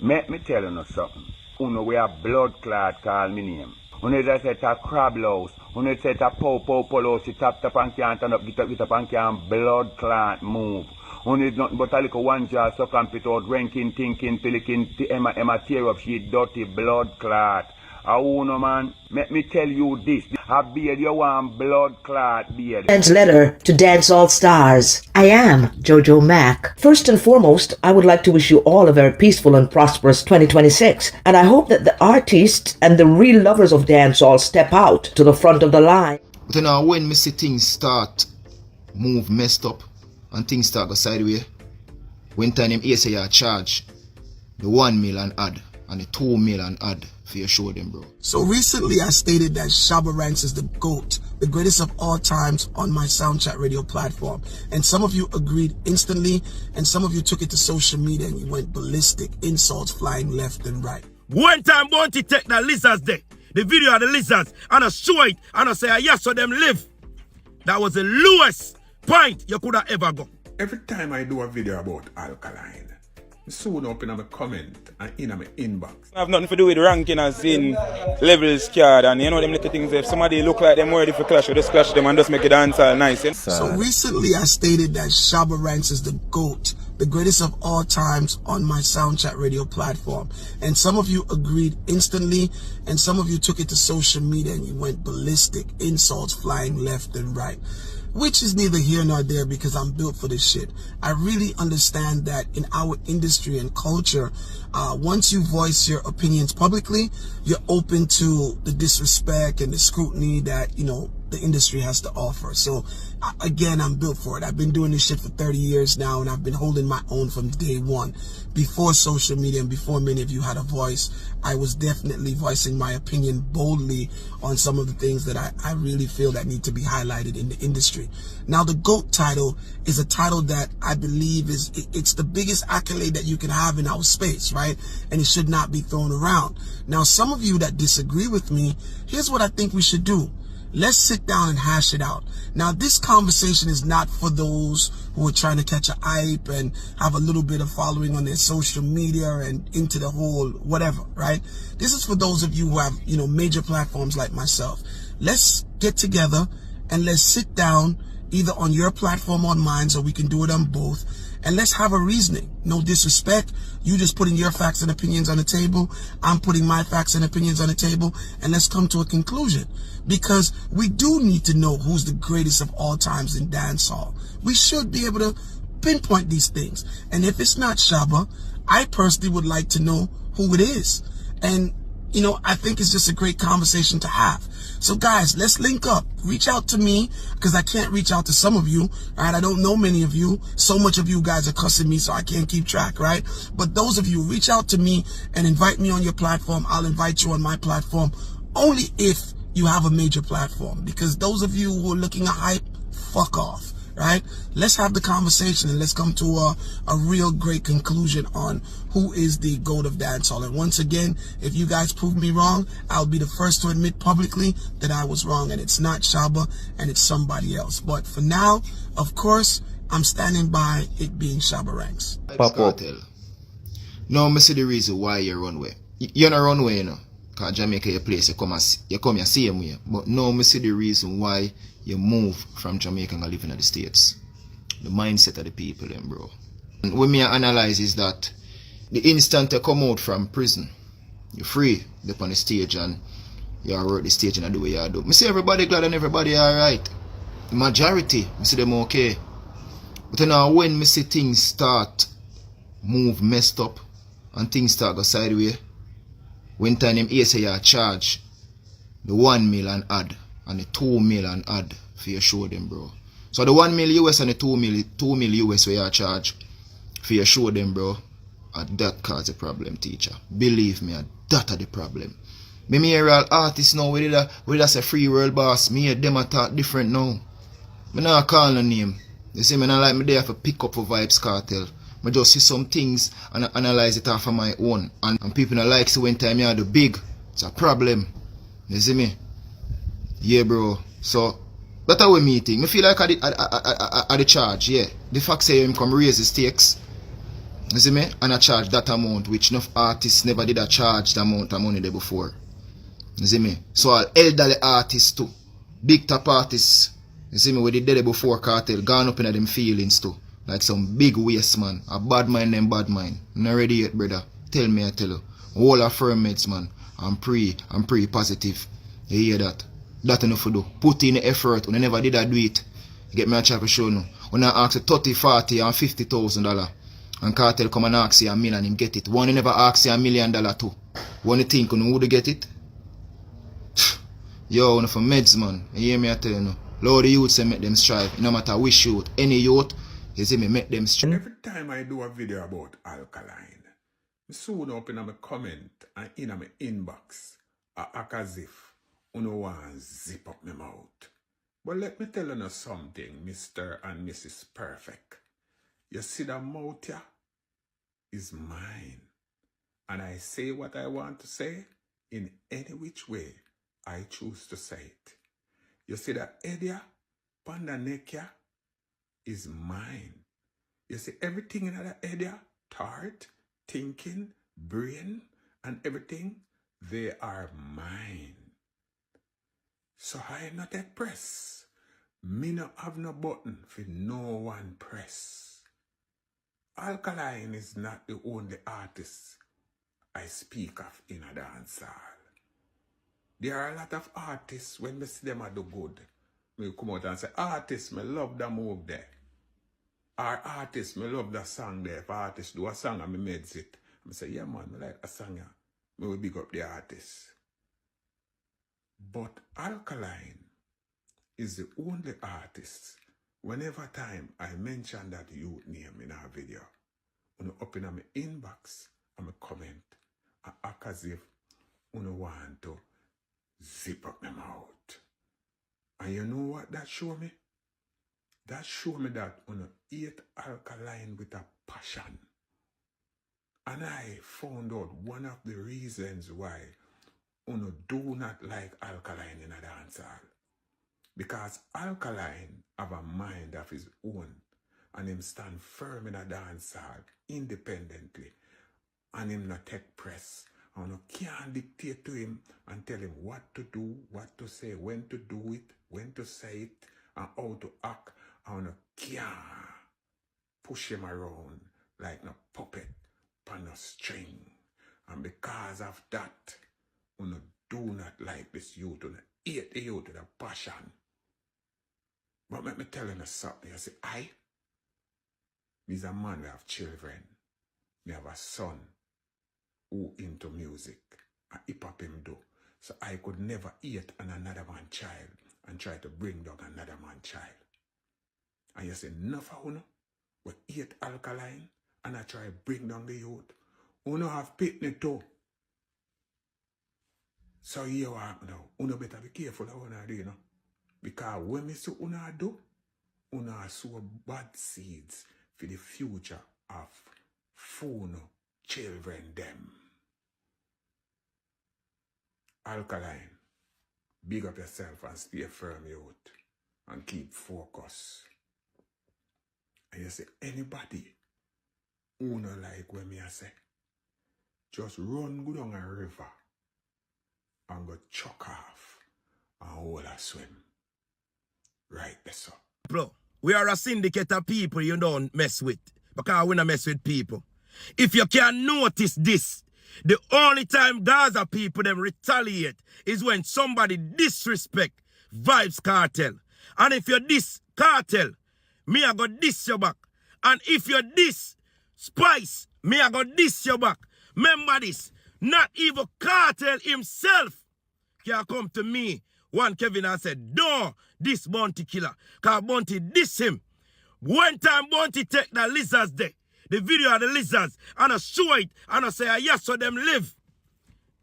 Make me tell you something. Uno we a blood clot call me name. Uno just set a crab house. Uno set a pow house. You tap and can't turn up, get up and can't blood clot move. Uno is nothing but a little one jar suck and pit out, ranking, thinking, pillicking, Emma tear up, she dirty blood clot. Uno man, let me tell you this. A beard you want blood clot beard. Dan's letter to Dance All Stars. I am Jojo Mack. First and foremost, I would like to wish you all a very peaceful and prosperous 2026. And I hope that the artists and the real lovers of dancehall step out to the front of the line. But you know, when me see things start move messed up and things start go sideways, when time them say you charge the 1 million ad and the 2 million ad for your show them, bro. So recently I stated that Shabba Ranks is the GOAT, the greatest of all times on my SoundChat radio platform. And some of you agreed instantly, and some of you took it to social media and you went ballistic, insults flying left and right. One time Bounty take the lizards there, the video of the lizards, and I show it, and I say, yes, so them live. That was the lowest point you could have ever got. Every time I do a video about alkaline, soon up in my comment and in my inbox. I have nothing to do with ranking as in levels card and you know them little things. If somebody look like them ready for clash, you just clash them and just make it dance all nice. Eh? So recently I stated that Shabba Ranks is the GOAT, the greatest of all times on my SoundChat radio platform. And some of you agreed instantly, and some of you took it to social media and you went ballistic, insults flying left and right. Which is neither here nor there because I'm built for this shit. I really understand that in our industry and culture, once you voice your opinions publicly, you're open to the disrespect and the scrutiny that, you know, the industry has to offer. So again, I'm built for it. I've been doing this shit for 30 years now, and I've been holding my own from day one. Before social media and before many of you had a voice, I was definitely voicing my opinion boldly on some of the things that I really feel that need to be highlighted in the industry. Now, the GOAT title is a title that I believe it's the biggest accolade that you can have in our space, right? And it should not be thrown around. Now, some of you that disagree with me, here's what I think we should do. Let's sit down and hash it out. Now, this conversation is not for those who are trying to catch a hype and have a little bit of following on their social media and into the whole whatever, right? This is for those of you who have, you know, major platforms like myself. Let's get together and let's sit down either on your platform or on mine, so we can do it on both. And let's have a reasoning. No disrespect. You just putting your facts and opinions on the table. I'm putting my facts and opinions on the table. And let's come to a conclusion. Because we do need to know who's the greatest of all times in dancehall. We should be able to pinpoint these things. And if it's not Shabba, I personally would like to know who it is. And, you know, I think it's just a great conversation to have. So guys, let's link up. Reach out to me, because I can't reach out to some of you, right? I don't know many of you. So much of you guys are cussing me, so I can't keep track, right? But those of you, reach out to me and invite me on your platform. I'll invite you on my platform, only if you have a major platform. Because those of you who are looking at hype, fuck off, right? Let's have the conversation and let's come to a real great conclusion on who is the GOAT of dancehall. And once again, if you guys prove me wrong, I'll be the first to admit publicly that I was wrong, and it's not Shabba and it's somebody else. But for now, of course, I'm standing by it being Shabba Ranks. Pop up. No, I see the reason why you run away. You're not run away, you know. Because Jamaica, your place, you come here same way. But no, I see the reason why you move from Jamaica and live in the States. The mindset of the people, then, bro. And what me analyze is that the instant you come out from prison, you're free, up on the stage, and you work the stage and do what you do. I see everybody glad and everybody alright. The majority, I see them okay. But you know, when I see things start move messed up and things start go sideways, when time them say you charge the 1 million ad and the 2 million ad for your show them, bro. So the 1 million US and the 2 million US where you charge for your show them, bro, that cause a problem, teacher. Believe me, that are the problem. Me hear all artists now with that's a free world boss. Me hear them a talk different now. Me not call no name. You see, me not like me there for pick up for Vibes Cartel. I just see some things and analyze it off of my own. And people don't like see when time you do big. It's a problem. You see me? Yeah, bro. So, that's how we meeting. I feel like I the charge, yeah. The fact say him come raise the stakes. You see me? And I charge that amount, which enough artists never did a charge the amount of money there before. You see me? So all elderly artists too. Big top artists. You see me? We did there before cartel. Gone up in them feelings too. Like some big waste man. A bad mind them bad mind. Not ready yet, brother. Tell me I tell you. All our firm mates, man. I'm pretty positive. You hear that? That enough to do. Put in the effort. When I never did I do it. Get me a check to show now. When I ask you 30, 40 and $50,000. And cartel come and ask you $1 million and him get it. One never ask you $1 million too. One you think you would get it? Yo, one for meds man. You hear me I tell you no. Lord the youth say make them strive. No matter which youth, any youth, you see me make them strive. Every time I do a video about alkaline, I soon open my comment and in my inbox. I act as if you no want zip up my mouth. But let me tell you something, Mr. and Mrs. Perfect. You see that mouth here is mine. And I say what I want to say in any which way I choose to say it. You see that head here, panda neck here, is mine. You see everything in that head here, thought, thinking, brain, and everything, they are mine. So I not take press. Me no have no button for no one press. Alkaline is not the only artist I speak of in a dancehall. There are a lot of artists, when me see them do good, me come out and say, artists, me love that move there. Or artists, me love that song there. If artists do a song and me meds it, I say, yeah man, me like a song here. Me will big up the artist. But Alkaline is the only artist, whenever time I mention that youth name in our video, when I open my inbox and my comment, I act as if I want to zip up my mouth. And you know what that show me? That show me that I eat alkaline with a passion. And I found out one of the reasons why I do not like alkaline in a dancehall. Because alkaline have a mind of his own. And him stand firm in a dancehall independently. And him not take press. And you can't dictate to him and tell him what to do, what to say, when to do it, when to say it, and how to act. And you can't push him around like a puppet on a string. And because of that, you do not like this youth. You hate the youth with a passion. But let me tell you something. I say, me's a man who have children. Me have a son who into music. And hip-hop him do. So I could never hate on another man's child and try to bring down another man's child. And you say, enough of uno we hate alkaline and I try to bring down the youth. Uno have pitney too. So you are now. Uno better be careful of what do, you know. Because when me see uno do, uno sow bad seeds for the future of funo children them. Alkaline, big up yourself and stay firm, youth, and keep focus. And you say, anybody who no like when me I say, just run go down a river and go chuck off and hold a swim. Right there, sir. Bro, we are a syndicate of people you don't mess with. Because we don't mess with people. If you can notice this, the only time Gaza people them retaliate is when somebody disrespect Vibes Cartel. And if you diss Cartel, me I go diss your back. And if you diss Spice, me I go diss your back. Remember this, not even Cartel himself can come to me. One Kevin and said, no, this Bounty killer. Because Bounty diss him. One time Bounty take the lizards there. The video of the lizards. And I show it. And I say, yes, so them live.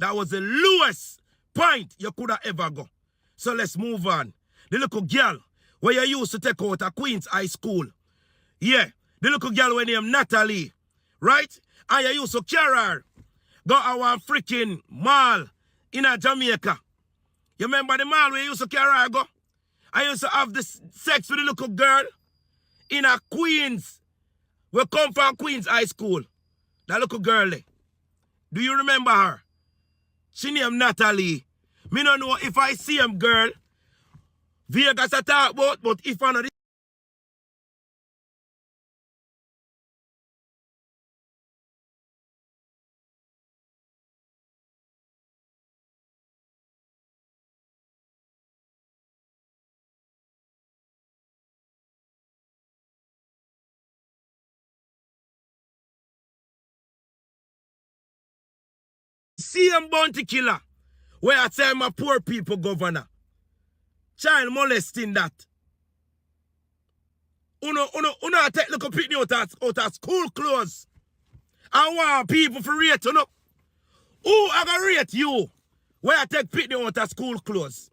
That was the lowest point you could have ever go. So let's move on. The little girl where you used to take out at Queen's High School. Yeah. The little girl when named Natalie. Right? And you used to carry her. Go our freaking mall in Jamaica. You remember the mall where you used to carry her go? I used to have this sex with the little girl in a Queens. We come from Queens High School. That little girl there. Do you remember her? She named Natalie. Me don't know if I see him, girl. Vegas I talk about, but if I know this. See him bounty killer. Where I say I'm a poor people governor. Child molesting that. Uno take little pitney out of school clothes. I want people for rate, you know. Who I gonna rate you? Where I take pitney out of school clothes.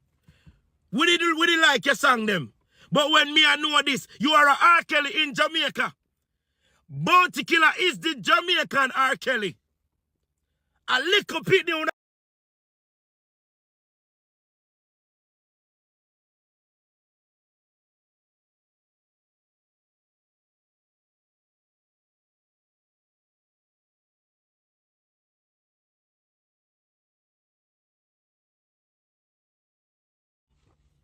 We did like your song them. But when me I know this, you are a R. Kelly in Jamaica. Bounty killer is the Jamaican R. Kelly. A little pitney on.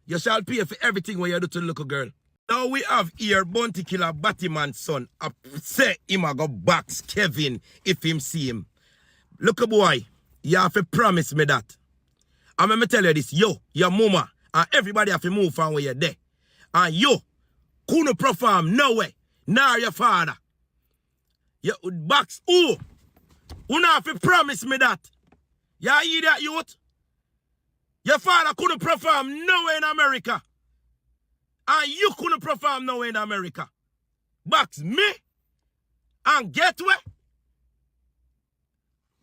You shall pay for everything when you do to the little girl. Now we have here bounty killer Batman's son. I say him a go box Kevin if him see him. Look boy, you have to promise me that. And let me tell you this, yo, your mama, and everybody have to move from where you're there. And you couldn't perform nowhere, nor your father. You box who? You have to promise me that. You hear that, youth? Your father couldn't perform nowhere in America. And you couldn't perform nowhere in America. Box me and get where?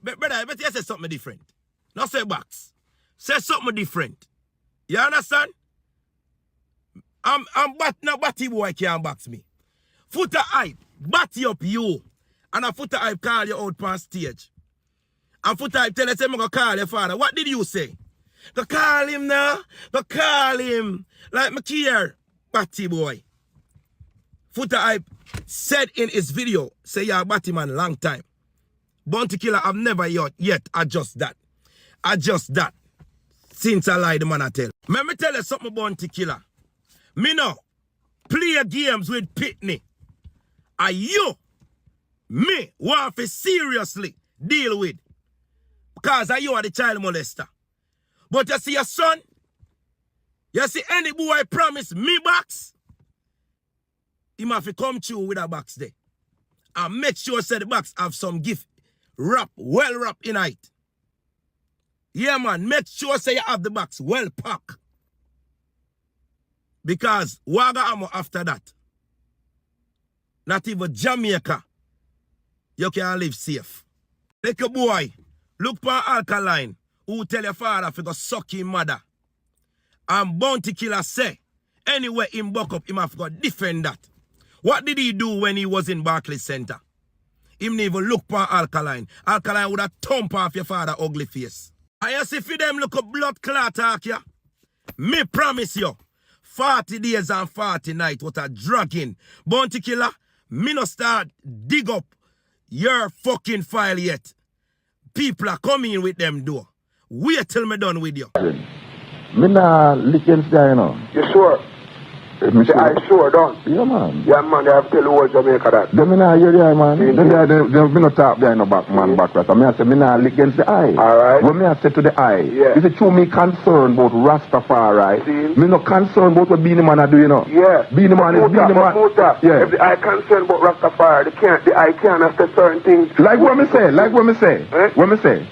Brother, I bet you say something different. Not say box. Say something different. You understand? No batty boy can't box me. Footer hype, batty up you. And a footer hype call you out on stage. And footer hype tell you, say, I'm going to call your father. What did you say? Go call him now. Go call him. Like me care. Batty boy. Footer hype said in his video, say you're a batty man long time. Bounty killer have never yet adjust that. Adjust that. Since I lie the man I tell. Let me tell you something, bounty killer. Me no play games with Pitney. Are you me want to seriously deal with? Because you are the child molester. But you see your son, you see any boy promise me box, he must have to come through with a box there. And make sure say the box have some gift wrap, well wrapped in it. Yeah man, make sure say you have the box well packed. Because Waga Amo after that, not even Jamaica, you can live safe. Like a boy, look for Alkaline, who tell your father to go suck his mother. And bounty killer say, anyway him buck up, him have to go defend that. What did he do when he was in Barclays Center? Him never look for Alkaline. Alkaline would have thump off your father ugly face. And you see for them look a blood clot talk ya. Me promise you, 40 days and 40 nights what a dragging. Bounty killer, me no start dig up your fucking file yet. People are coming with them door. Wait till me done with you. Me nah licking style, you know. You sure? I sure don't. Yeah, man. Yeah, man, they have to tell you what Jamaica that. Them me nah hear the eye, man. Them me no talk behind no back, man, backward. So me I say, me nah lick against the eye. Alright. When me I say to the eye, yeah. Is it true me concerned about Rastafari? See? Me no concerned about what Beanie Man I do, you know. Yeah. Beanie Man is Beanie Man. Yeah. If the eye concerned about Rastafari, the eye can't have certain things. Like what me say, Eh? What me say?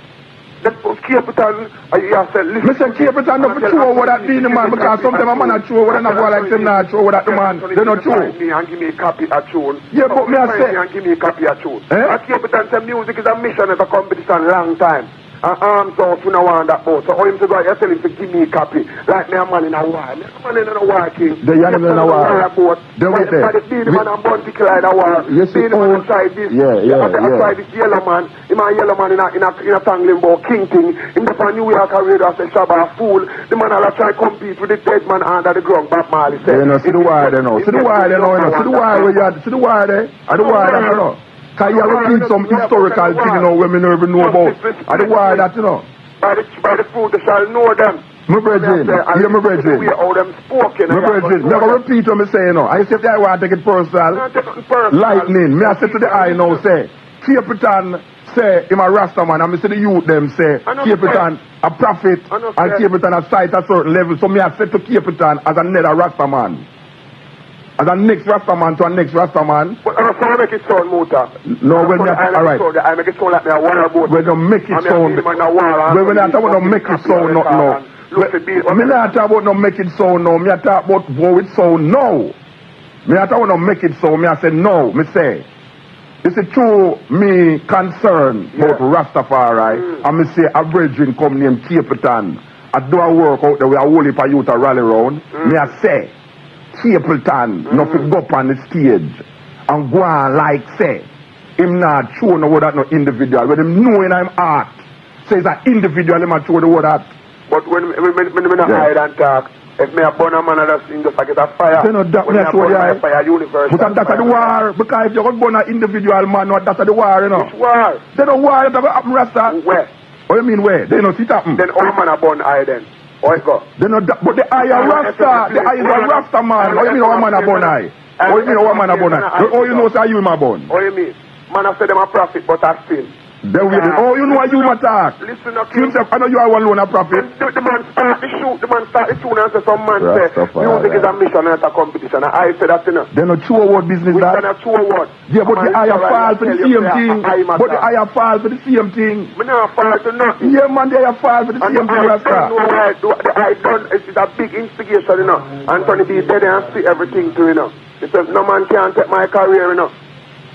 Capitan, you said, listen. Mr. Capitan, not for true what that Beanie Man, because sometimes I'm not true what I go like them not true what that the man. They're not true. Me and give me a copy of tune. Yeah, but me I say. And give me a copy of tune. Eh? Capitan said music is a mission as a competition long time. And arms out, we don't want that boat. So all him to go, you tell him to give me a copy. Like me a man in a war. Me a man in a war, king. The young man in a war. Then we there. The Beanie Man and Bounty Killer in a war. Yes, Beanie Man inside this. Yeah. Outside this yellow man. Him a yellow man in a tangling ball, king thing. In the New York radio say Shabba fool. The man all try compete with the dead man under the ground. Bob Marley said. You know, see the wire there now. See the wire there now. See the wire where you had. See the wire there. And the wire there, you know. Cause you repeat some historical thing, you know, when we never even know about. And the war that, you know. By the fruit they shall know them. My brethren, hear my brethren. How them spoken. My brethren, never repeat what me say, you know. I say if I want to take it personal, lightning. Me I say to the eye now, say, Capitan say, him a Rasta man, and me say the youth them say, Capitan a prophet, and Capitan a sight a certain level. So me I say to Capitan as another Rasta man. As a next Rasta man to a next Rasta man. But I don't make it sound, Muta. No, when you alright. I make it sound like me a water boat. When you make it sound. When I talk about no make it sound, not no. Me not talk about no make it sound, no. Me I talk about how it sound, no. Me I talk about no make it sound. Me I say no. Me say. It's a true me concern about Rastafari. And me say a brethren come named Capitan. I do a work out there with a whole heap of youth a rally round. Me I say. Capleton, nothing go up on the stage and go on like say him not show no word that no individual. When him know in him art, says that individual him not show the word that. But when not hide and talk, if me a burn a man that's in just like a fire. They know that when I show the fire universe. But that's the war. Because if you go burn an individual man, that's the war, you know. Which war? They know war that happen, Rasta. Where? What you mean where? They know sit happen. Then all man a burn eye then. What go? They know that, but the eye a Rasta. The eye is a Rasta man. What you mean one man a burn eye? What you mean one man a burn eye? Oh, you know say you my burn. What you mean? Man I say them a prophet, but I still. Then we oh, you know why you attack? Listen up. I know you are one alone a prophet. The man start the shoot. The man start the tune and say some man say music is a mission and it's a competition. And I say that, you know. They're not true what business that. They're not true what. Yeah, but the eye fall for the same thing. But the eye fall for the same thing. Me not fall for nothing. Yeah, man, they are fall for the same thing, Rasta. The eye done, it's a big instigation, you know. Anthony be dead and see everything too, you know. He says, no man can take my career, you know.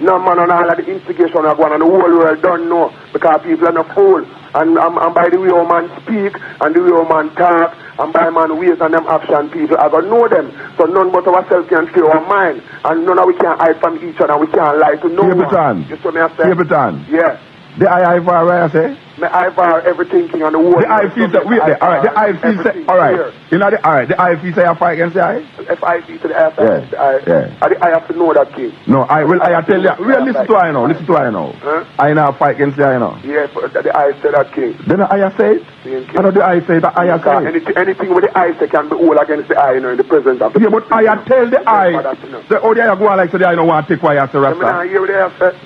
No man on all of the instigation are going on, the whole world don't know because people are not fool. And by the way a man speak and the way a man talk and by man ways and them action people are going to know them. So none but ourselves can feel our mind and none of we can hide from each other and we can't lie to no one. You see me I say? Capitan. Yeah. The eye for where I say? My eye for everything on the world. The eye feels that wait there. Alright, the eye feels that alright. You know the alright, the eye feels that you fight against the eye? If I see to the eye, I have to know that king. No, I will I tell you. Well listen to I know, listen to I know. I now fight against the eye now. Yeah, but the eye say that king. Then the eye say it? I know the eye say that eye say it. Anything with the eye say can be all against the eye, you know, in the presence of the yeah, but I tell the eye. The oh the eye go on like so the eye no want to take why I say Rasta.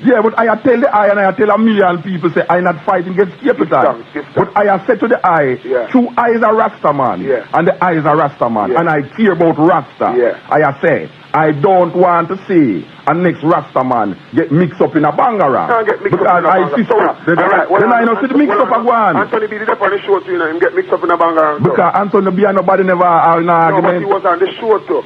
Yeah, but I tell the eye and I tell a million people say I not fighting against Capitan. But I have said to the eye, true eye is a Rasta man, and the eye is a Rasta man, and I care about Rasta. I have said, I don't want to see a next Rasta man get mixed up in a bangara. Because I see so. Then I know see the mix up a one. Anthony be the on the show too, you know, him get mixed up in a bangara. Because Anthony be nobody never have an argument. No, but he was on the show too.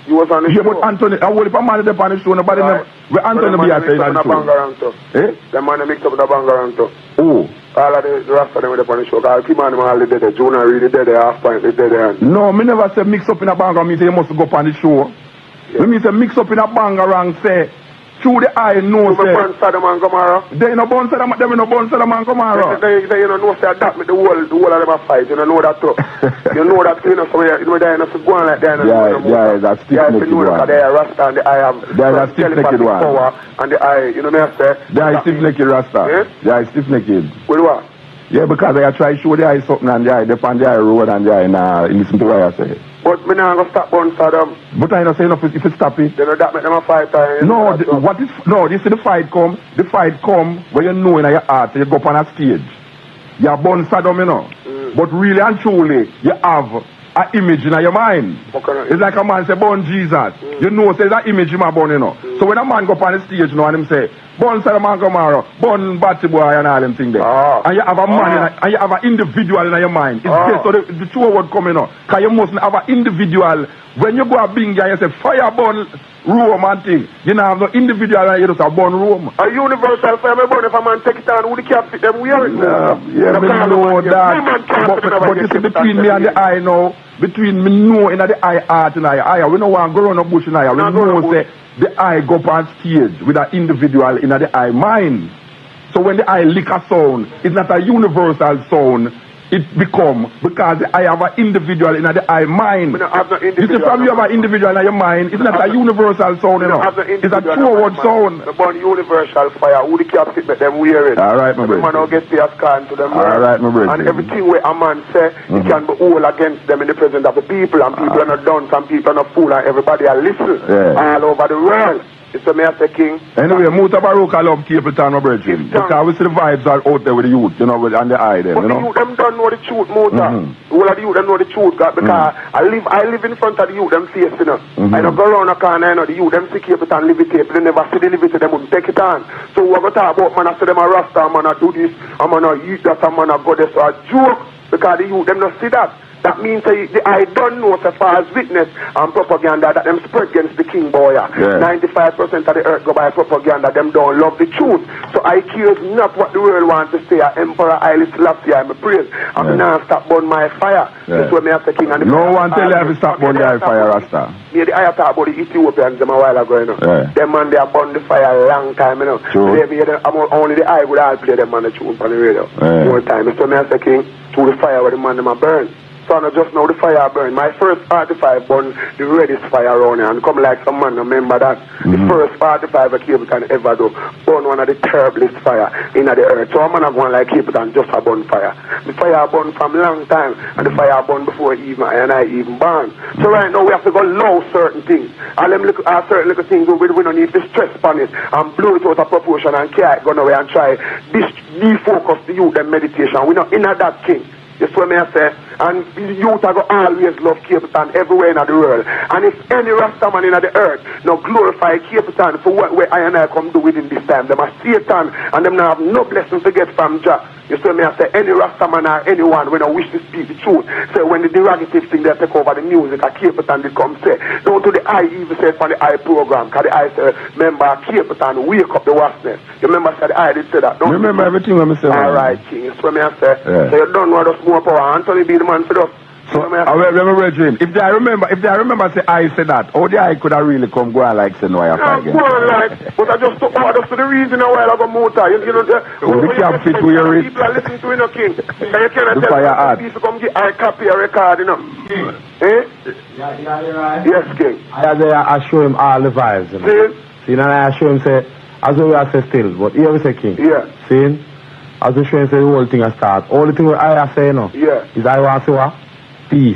He was on the show. Yeah, but Anthony, I will if a man is on the show, nobody never. Where Anthony be at saying on the show? Eh? The man mixed up in a bangara too. Oh. All of the rest of them with the punish show. Because keep on them all the dead. Jonah really dead. Half point they dead. No, me never say mix up in a banger. Me say you must go up on the show. Yeah. Me say mix up in a banger and say through the eye no say. Burn Saddam and Gomorrah. They no burn Saddam. Them no burn Saddam and Gomorrah. They you know say that with the whole of them a fight. You know that too. You know that you know so you know they not go on like that. Yeah, that's stiff-necked one. Yeah, they are Rasta and the eye have. They are stiff-necked one. Power and the eye. You know me I say. They are stiff-necked Rasta. They are stiff-necked. With what? Yeah, because I try to show the eye something and the eye depend the eye road and the eye nah listen to what I say. But me not gonna stop burn Saddam. But I not say enough if you stop it. Then that make them a fight. No, this is the fight come. The fight come when you know in your heart you go up on a stage. You burn Saddam, you know. But really and truly you have an image in your mind. It's like a man say burn Jesus. You know say that image in my burn, you know. So when a man go up on the stage now and him say burn Saddam and Gomorrah, burn Batty Boy and all them things there. And you have a man and you have an individual in your mind. It's there, so the two word coming out. Because you must have an individual. When you go a Bingy and you say fire burn Rome and thing, you don't have no individual and you just have burn Rome. A universal fire burn if a man take it on, who the cap fit them wear it? Yeah, me know that. But you see between me and the eye now, between me know in the eye art and the eye, we don't want to go around the bush in the eye. We know say the eye go up on stage with an individual in the eye mind. So when the eye lick a sound, it's not a universal sound. it become because I have an individual in the I mind. I have no You see, individual. from you have an individual in your mind, it's not a universal sound, you know. It's a forward sound. The born universal fire. Who the cap sit, make them wear it. All right, my brother. Man, I'll get the scan to them. All right, my brother. And everything where a man say, he can be all against them in the presence of the people. And people are not done, some people are not fool, and everybody are listen all over the world. It's a Master King. Anyway, Mutabaruka love Capleton, my brother. Because we see the vibes are out there with the youth, you know, and the eye there, but you know. the youth, them don't know the truth, Muta. All of the youth, them know the truth, God, because I live in front of the youth, them face, you know. I don't go around the corner, you know, the youth, them see Capleton, live it, they never see the live it, them wouldn't take it on. So we're going to talk about, man, I say them a Rasta, man, I do this, I'm going to eat that, man, I go there, so I joke, because the youth, them don't see that. That means I don't know so far as witness and propaganda that them spread against the king boy. 95% of the earth go by propaganda, them don't love the truth. So I care not what the world wants to say. Emperor Haile Selassie, I'm a praise. I'm not stop burn my fire. That's what me as the king. And no one tell you if you stop burn the fire, Rasta. Yeah, I talk about the Ethiopians them a while ago, you know. Them man, they have burned the fire a long time, you know. True. Only the eye would all play them on the tune on the radio. More time. So me as the king, through the fire where the man them a burn. So I just know the fire burn. My first 45 burn the reddest fire around here and come like some man, remember that. The first 45 a Capleton ever do burn one of the terriblest fire in the earth. So I'm not going like Capleton just a burn fire. The fire burn from long time and the fire burn before even I even burn. So right now we have to go low certain things. And them certain little things we don't need to stress upon it and blow it out of proportion and carry it go away and try defocus the youth and meditation. We're not in that king. That's what I say. And the youth are going to always love Capleton everywhere in the world. And if any Rastaman in the earth now glorify Capleton for what I and I come do within this time, them are Satan and them now have no blessings to get from Jah. You see me I say any Rastaman or anyone when I wish to speak the truth. So when the derogative thing they take over the music, a Capleton they come say, don't to the eye even say from the eye program, because the eye say, remember Capleton wake up the wasness. You remember say the eye did say that, don't remember everything when I say. Alright, King. That's what I say. So you don't know us more power. Anthony be the man for us. So, I remember dream. If I remember say I said that, how the I could have really come go on like say no I have go on like, but I just took orders for the reason a while ago Muta. You know the cap fit with your people are listening to you know King. And you cannot tell people come get I copy a record, you know. Eh? Yeah, yes, King. I show him all the vibes, you know. See, and I show him say, as we are say still, but here we say King. Yeah. See? As we show him say the whole thing has start. All the thing I say, you know. Yeah. Is I want to say what? Peace.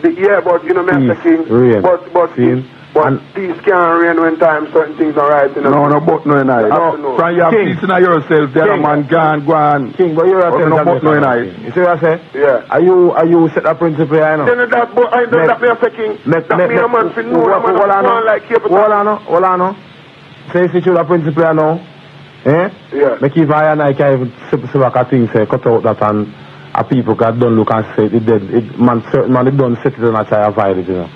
Yeah, but you know, Mr. King. Rain. But peace can't reign when time certain things are right, you know. No, but no, no. From your peace in yourself, the other man go on. King, but you're a no, but no, you see what I say? Yeah. Are you set a principle, you know? Then that, but I don't that Mr. King. That mean a man for no, a man like Capleton. Hold on. Say if you should a principle, you know. Eh? Yeah. Make if I and I can even see what I think, say, cut out that and people can don't look and say it dead. Certain man, they don't set it and I try to avoid it, you know.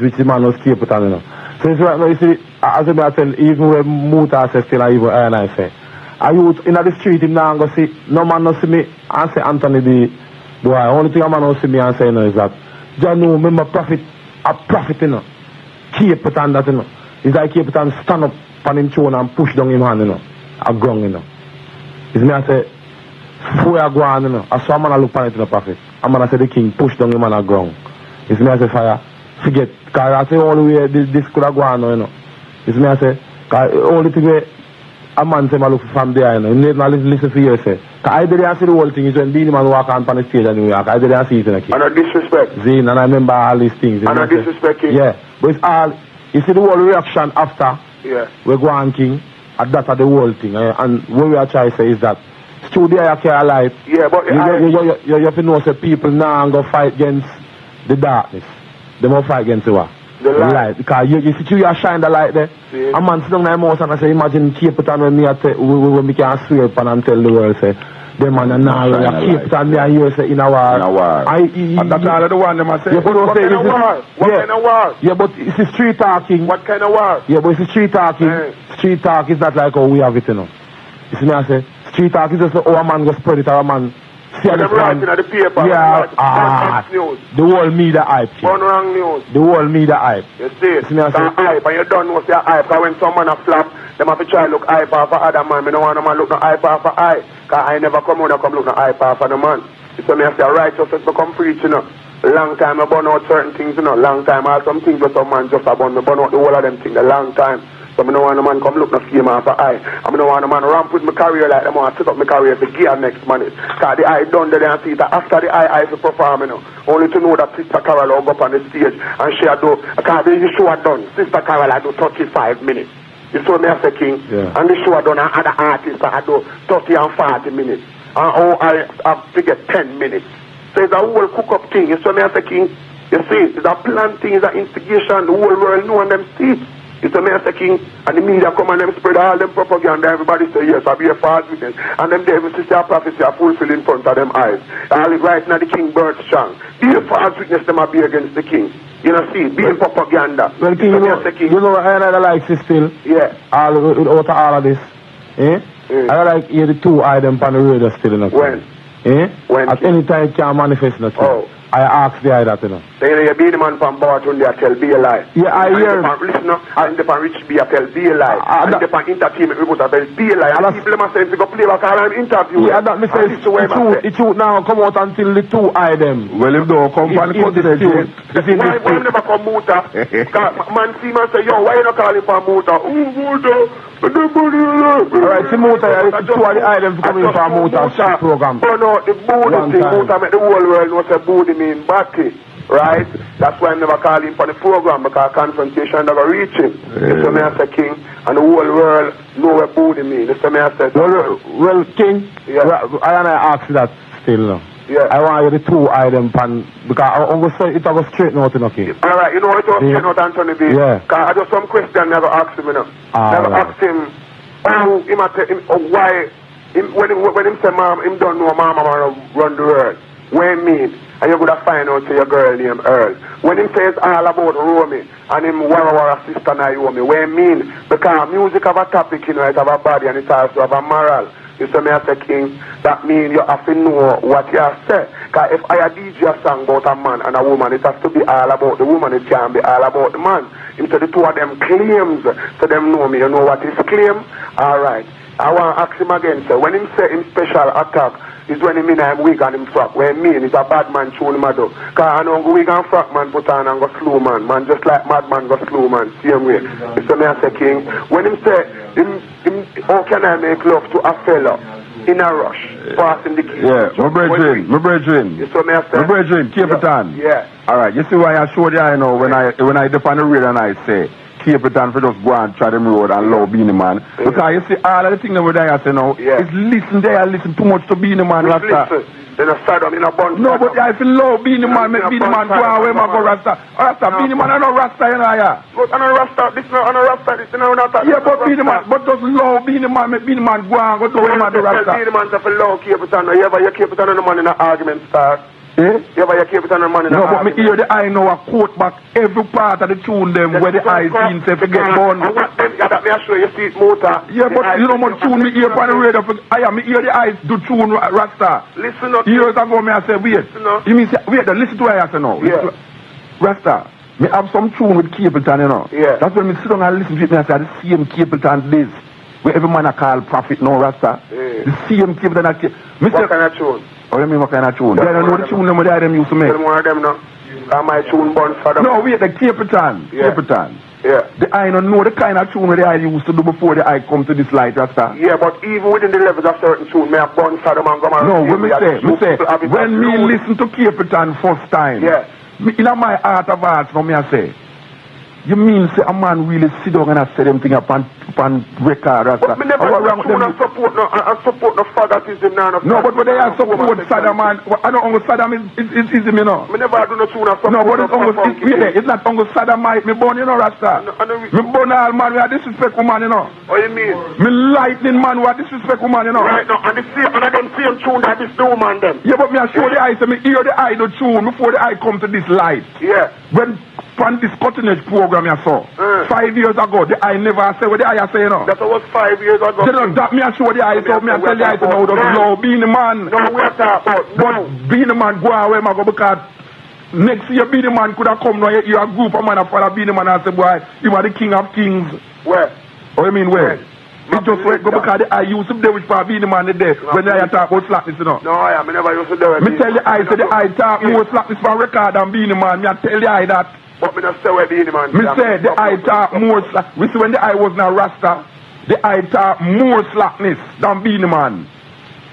Which the man was Capleton, you know. So it's right now, you see, as I tell, even when Muta says still, even I and I say, are you in the street, him now go see, no man no see me, and say Anthony the boy. Only thing a man no see me and say, you know, is that, just know, remember prophet, you know. Capleton that, you know. It's like Capleton stand up on him throne and push down him hand, you know. A ground, you know. It's me I say, before I go on, you know, I saw a man look on it in the prophet. A man I say the king push down him on a ground. It's me I say fire. Forget, because I say all the way this could have gone, you know. It's me I say, because all the thing where a man say I look from there, you know. You need to listen for you, say. Because I didn't see the whole thing, is when the man walk on the stage and New York. I didn't see it in the king. And a disrespect. Zine, and I remember all these things. And a disrespect, king. Yeah, but it's all, you see the whole reaction after. Yeah. We go on king. And that's the whole thing. And what we are trying to say is that studio you care light. Yeah, but you have to know that people now go fight against the darkness. They won't fight against the what? The light. Because you see you shine the light there. See? A man sit down in my house and I say, imagine Capleton when we can swear upon and tell the world say, them man and now Capleton me and you say in a war. In a war. And that's all of the one them I say. What kind of war? What kind of war? Yeah, but it's street talking. What kind of war? Yeah, but it's street talking. Street talk is not like how we have it, you know. You see me I say, street talk is just how a man go spread it or a man see them writing at the paper. Yeah, news. The whole media hype. One wrong news. The whole media hype. You see, it's hype and you don't know say hype, because when someone a flap, them have to try to look hype off for other man. I don't want no man look no hype off for I, because I never come on and come look no hype off for the man. So me I say righteousness become preach, you know. Long time I burn out certain things, you know. Long time I have some things where some man just burn out the whole of them things a long time. So I don't want a man come look no scheme after eye. I don't want a man ramp with my career like them want to set up my career to gear next money. Cause the eye done there and see that after the eye to perform, you know. Only to know that Sister Carol will go up on the stage and she do, cause the show done. Sister Carol I do 35 minutes. You saw me as a king. Yeah. And the show done and other artists I do 30 and 40 minutes. And I have to get 10 minutes. So it's a whole cook-up thing. You saw me as a king. You see, it's a plan thing, it's an instigation. The whole world know and them see. You saw me as a king. And the media come and them spread all them propaganda. Everybody say, yes, I'll be a false witness. And them devil see a prophecy are fulfilled in front of them eyes. All it right now the king bird strong. Be a false witness, them will be against the king. You know, see, being propaganda. Well, king, you know what I like still? Yeah. All of this. Eh? I like hear the two items on the radio still enough. When? Eh? When? At any time it can manifest nothing. Oh. I ask the eye that, you know. So you be the man from Barton there tell be a lie. Yeah, I hear. Listen up, and the rich be a tell be a lie. And the entertainment reporter tell be a lie. And people them say to go play back and interview. Yeah, that me say it should now come out until the two items. Well, if don't come from the country, why never come Muta? Man see man say, yo, why you not calling for Muta? Oh, Muta. Alright, see Muta, two of the items coming from Muta program. Oh no, the booty thing, Muta make the whole world know say booty mean batty. Right? That's why I never call him for the program, because confrontation never reach him. You see me as a king, and the whole world know what booty mean. You see me as a well, king, yeah. I ask that still now. Yeah. I want you the two items pan because I'm going to say it will straighten out in okay. Alright, you know what it was straighten out Anthony B? Yeah. Because I just some question never asked him, you know. Never asked him why when him say mom, him don't know mama run the world. When mean? And you could have find out to your girl named Earl. When him says all about Romy and him Wara sister Naomi, when mean? Because music have a topic, you know, it have a body and it also have a moral. You say me as a king, that means you have to know what you have said. Because if I DJ a song about a man and a woman, it has to be all about the woman, it can't be all about the man. Into the two of them claims, so them know me, you know what is claim? Alright. I want to ask him again, sir. When him say him special attack, is when him in him wig and him frock. When mean it's a bad man tune him do. Because I know wig and frock man put on and go slow man. Man just like madman go slow man. Same way. So me I say king. When him say how can I make love to a fellow in a rush? Passing the key. Yeah, my brethren. So me I say. My brethren, keep it on. Yeah. Alright, you see why I showed you I know when I depend on the real and I say keep it on for just go and try them road and love Beanie Man. Because you see all of the things over there I say now is listen too much to Beanie Man Rasta. Then I start on in a bunch. No, but I feel love Beanie Man, make Beanie Man go away, my go Rasta. Rasta, Beanie Man I know Rasta, you know, yeah. But I know Rasta, this no, I know Rasta, this no, not that. Yeah, but Beanie Man, but just love Beanie Man, make Beanie Man go and go to him and do Rasta. Beanie Man say for love, keep it on. You ever keep it on the man in an argument start? Eh? Yeah, but you keep it on the money. No, but me hear the eye now a quote back every part of the tune them where the eye seems to get born. Yeah, that me assure you see it motor. Yeah, but you know what tune me hear on the radio. Me hear the eyes do tune Rasta. Listen up. Years ago me I say wait. You mean say wait, listen to what I say now. Yeah. Rasta. Me have some tune with Capleton, you know. Yeah. That's when me sit down and listen to it, me I say the same Capleton days. Where every man I call prophet now, Rasta. Yeah. The same Capleton I keep. What kind of tune? Oh, you mean what kind of tune? I don't know the tune them used to make. Tell me one of them now. My tune burns for them. No, wait, the Capleton. Yeah. Capleton. Yeah. I don't know the kind of tune that I used to do before the eye come to this light, Rasta. Yeah, but even within the levels of certain tune, may have burn for them and come no, when me say, when me listen to Capleton first time, yeah. In my heart of hearts, now me I say, you mean say a man really sit down and I say them thing upon record, Rasta? But me never support no fanatism now. No, but they are support Saddam man. I know Uncle Saddam is easy, you know. Me never do no tune support. No, but it's not Uncle Saddam me born, you know, Rasta. Me born all man, we are disrespectful man, you know. What you mean? Me lightning man, we are disrespectful man, you know. Right now, and them same tune that this new man them. Yeah, but me I show the eye, so me hear the eye the tune before the eye come to this light. Yeah. When on this cutting edge program you saw 5 years ago, the eye never say what the eye say, you know. That was 5 years ago. You know, that me I show the eye, so me I tell the eye to know the law, being the man. No, we are talking about but being the man go away, my go, because next year being the man could have come now, you a group of man of father being the man and say, boy, you are the king of kings. Where? Oh, you mean where? It just went go because the eye used to do with for being the man there when I talk about slackness, you know. No, I never used to do it. Me tell the eye, say the eye talk more slackness for record than being the man. Me I tell the eye that. But me not say where being the man. Me say the eye talk more slack. We see when the eye was not Rasta, the eye talk more slackness than being the man.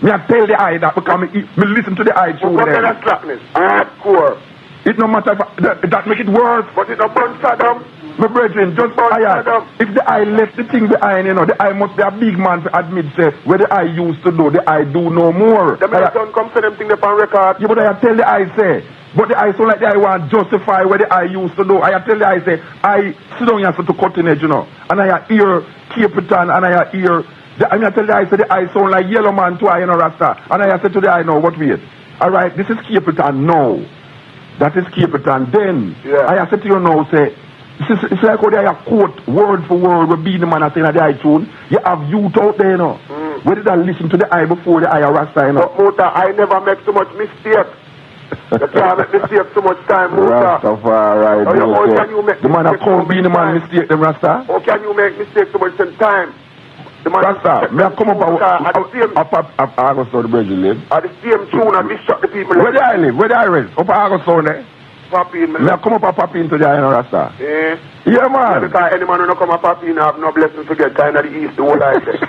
Me I tell the eye that because me listen to the eye through what there. kind of slackness? Hardcore. It no matter if that make it worse. But it no burn Saddam. My brethren, just if the eye left the thing behind, you know, the eye must be a big man to admit, say, where the eye used to do, the eye do no more. The man don't come to them thing upon record. Yeah, but I tell the eye, say, but the eye so like the eye want justify where the eye used to do. I tell the eye, say, I sit down here to cutting edge, you know, and I hear Capitan, and I hear, I tell the eye, say, the eye sound like yellow man to eye, you know, Rasta. And I say to the eye, no, what wait. All right, this is Capitan, no. That is Capitan. Then, I say to you now, say, it's like how they are quote word for word with being the man saying that the eye tune. You have youth out there, you know. Where did I listen to the eye before the eye Rasta, you know? But Muta, I never make so much mistake. You can't make mistake so much time, Muta. Rastafari, how can you make the man that can't be the man mistake them, Rasta? How can you make mistake so much time? Rasta, may I come up up August the bridge you live? At the same tune and distract the people. Where do I live? Where do I rest? Up August there? Papi, may I come up and pop into the iron, Rasta? Yeah. Yeah, man. Yeah, because any man who come and pop in have no blessing to get kind of the east, the whole life there.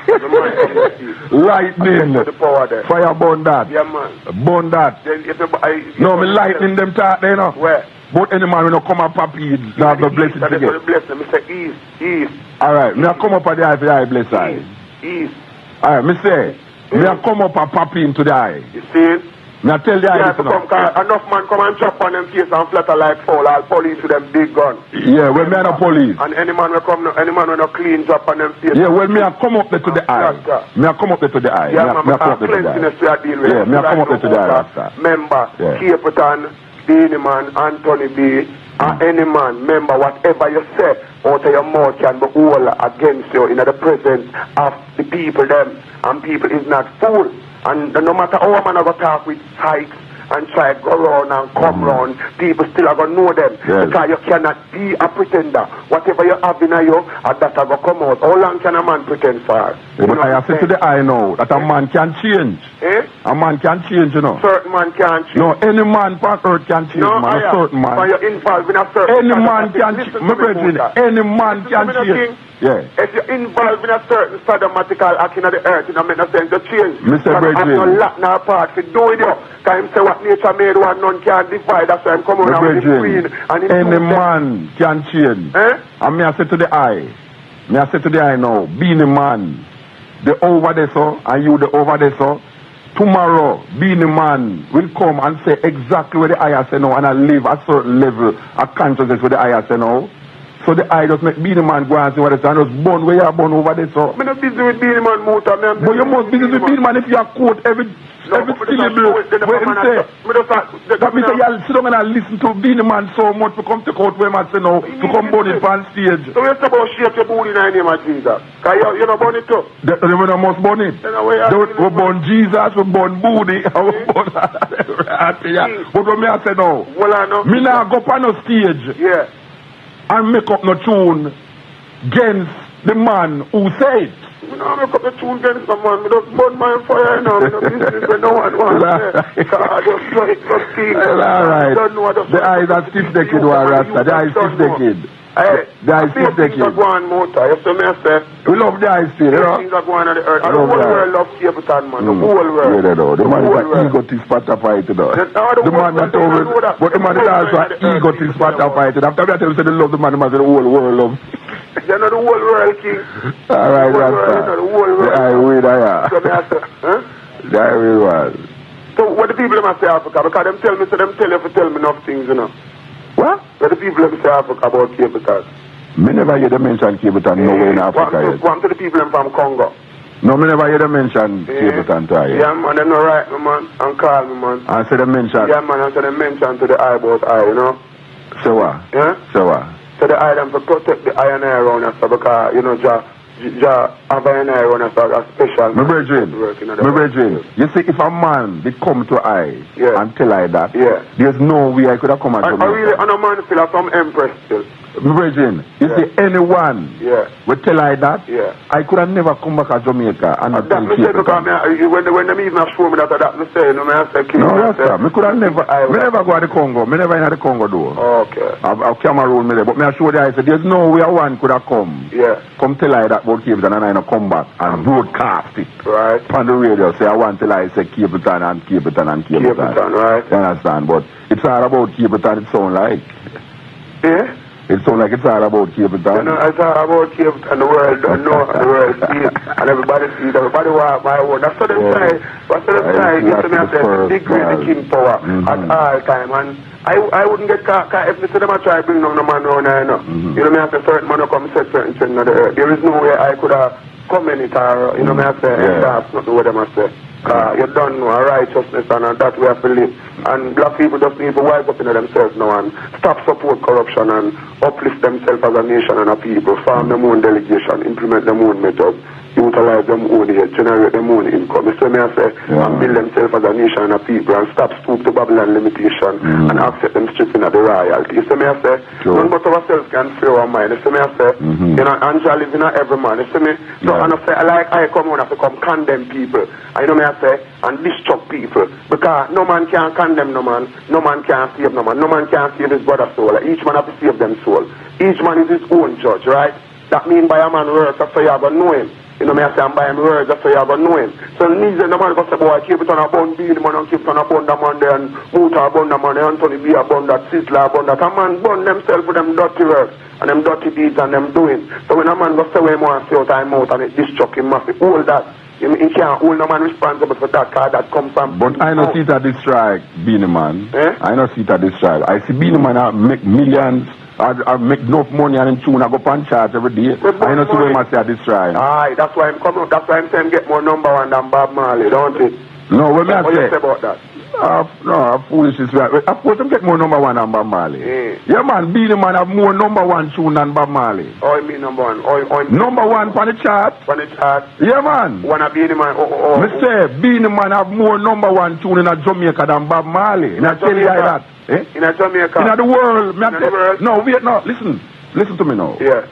Lightning. The power there. Fire burn that. Yeah, man. Burn that. Then if no, me lightning them talk there, you know. Where? But any man will come and pop in, they have the blessing to get. The blessing, me say east. Alright, may I come up at the eye for the eye bless eye? East. Alright, me say, may I come up and pop into the eye? You see? Me I tell the eye this enough man come and chop on them face and flatter like fall. I'll police with them big gun. Yeah, when me are the police. And any man will come, any man will not clean chop on them face. Yeah, when me I come up there to the eye. Me I come up there to the eye. Yeah, me I come up there to the eye. Yeah, me I come up there to the eye. Member, Capitan, Beanie Man, Anthony B, and any man, member, whatever you say out of your mouth can be all against you in the presence of the people them. And people is not fool. And no matter how a man ever talk with hikes and try to go around and come round, people still are going to know them. Yes. Because you cannot be a pretender. Whatever you have in you, that are going to come out. How long can a man pretend for? Yeah, but I say to the eye now that a man can change. A man can change, you know. Certain man can change. No, any man on earth can change, no, man. A certain man. But you're involved in a certain any man can change. Any man can change. Yeah. If you're involved in a certain sadomatical act in the earth, it doesn't make no sense to change. Mr. Bridget. I'm not locked now part to do it. Because him say what nature made one, none can divide. That's why I'm coming around with the queen. And any man can change. And me I say to the eye. Me I say to the eye now, being a man, the over there so, and you the over there so, tomorrow, being a man will come and say exactly where the eye say now, and I live a certain level of consciousness where the eye say now. So the eye just make being a man go and say what it's and just born where you are born over there so. I'm not busy with being a man, Muta. But you must be busy with being a man if you are quote every syllable where him say. That means you sit down and listen to being a man so much to come to court where man say no, to come born it on stage. So you say about shape your booty in the name of Jesus. Because you not born it too. They must born it. We born Jesus, we born booty, we born but when me I say no, me now go up on a stage. Yeah. And make up no tune against the man who said. I don't make up the tune against the man. I don't burn my fire now. I don't business when no one wants. I just see. Alright. The eyes are stiff-necked, Rasta. The eyes stiff-necked. The eyes stiff-necked. Things are going Muta. You see me I say? We love the eyes still, you know? Things are going on the earth. And the whole world loves Capitan, man. The whole world. Yeah, no. The man is an egotist spot of fight, you know. The man that over, but the man is also an egotist spot of fight. After me I tell you, they love the man say the whole world love. You're not the whole world, king. Alright, Rasta. The whole world. The eye weed, yeah. So me I say, The eye weed was. So what the people must say Africa? Because them tell me, so them tell you to tell me enough things, you know. What? What the people say Africa about Capitan? Me never hear them mention Capitan nowhere in Africa yet. One to the people from Congo. No, me never hear them mention Capitan to I. Yeah, man, they no right me, man, and call me, man. And say them mention. Yeah, man, and say them mention to the eye about eye, you know. So what? Yeah? So what? So the eye them to protect the eye and eye around us, because, you know, Jah have an eye around us, a special. My brethren, you see, if a man did come to I and tell I that, there's no way I could have come and I really, and a man still have some empress still. Virgin, you see anyone would tell I that, I could have never come back to Jamaica and that me say because when them even show me that me say, you know, me say, no, yes, sir. Me could have never, me never go to the Congo. Me never in the Congo though. Okay. I've Cameroon me there, but me assure you, I said, there's no way one could have come. Come tell I that about Cape Town and I not come back and broadcast it. Right. On the radio, say I want till I say Cape Town and Cape Town and Cape Town. Right. You understand? But it's all about Cape Town. It sound like. Yeah. It sounds like it's all about Cape Town. You know, it's all about Cape Town. The world don't know, the world see it, and everybody see it. Everybody want my word. That's what they say. That's what they say. It's to me, I say, big great the king power at all time. And I wouldn't get caught if they say them I try to bring down the man around there, you know. You know me, I say certain man will come set certain things on the earth. There is no way I could have come in it or, you know me, I say, that's not the way them I say. You don't know righteousness and that we have to live. And black people just need to wise up in themselves now and stop support corruption and uplift themselves as a nation and a people, form their own delegation, implement their own methods, utilize them own head, generate their own income. So me I say, and build themselves as a nation and a people and stop stoop to Babylon limitation and accept them stripping at the royalty. So me I say, none but ourselves can free our mind. So me I say, you know, Angela lives in every man. So me, so and I say, like I come on, I have to come condemn people. I know me I say, and destruct people. Because no man can condemn no man can save no man can save his brother's soul. Each man has to save them soul. Each man is his own judge, right? That means by a man words, that's why you have to know him. You know me I say, and by him words, that's why you have to know him. So neither no man go say, boy, keep it on a bun, Beanie Man, and keep it on a bun, the man there, and Muta bun, the man there, Anthony B a bun, that Sizzler bun, that a man bun themselves for them dirty works, and them dirty deeds, and them doing. So when a man go say, where more and say out time out, and it destruct him, must be all that. You can't hold no man responsible for that car that comes from. But I don't see that this strike, Beanie Man. I don't see that this strike. I see Beanie Man make millions, I make enough money and tune, I go pan charge every day. I don't see where I say this strike. Aye, that's why I'm coming. That's why I'm saying get more number one than Bob Marley, don't it? No, what do you say about that? No, foolishness. Of course, I get more number one than Bob Marley. Yeah, man, Beanie Man have more number one tune than Bob Marley. Oh, you mean number one? Number one on the chart. On the chart? Yeah, man. Wanna Beanie Man? Me say, Beanie Man have more number one tune in Jamaica than Bob Marley. In Jamaica? In Jamaica? In the world. In the world? No, wait, no, listen to me now. Yeah.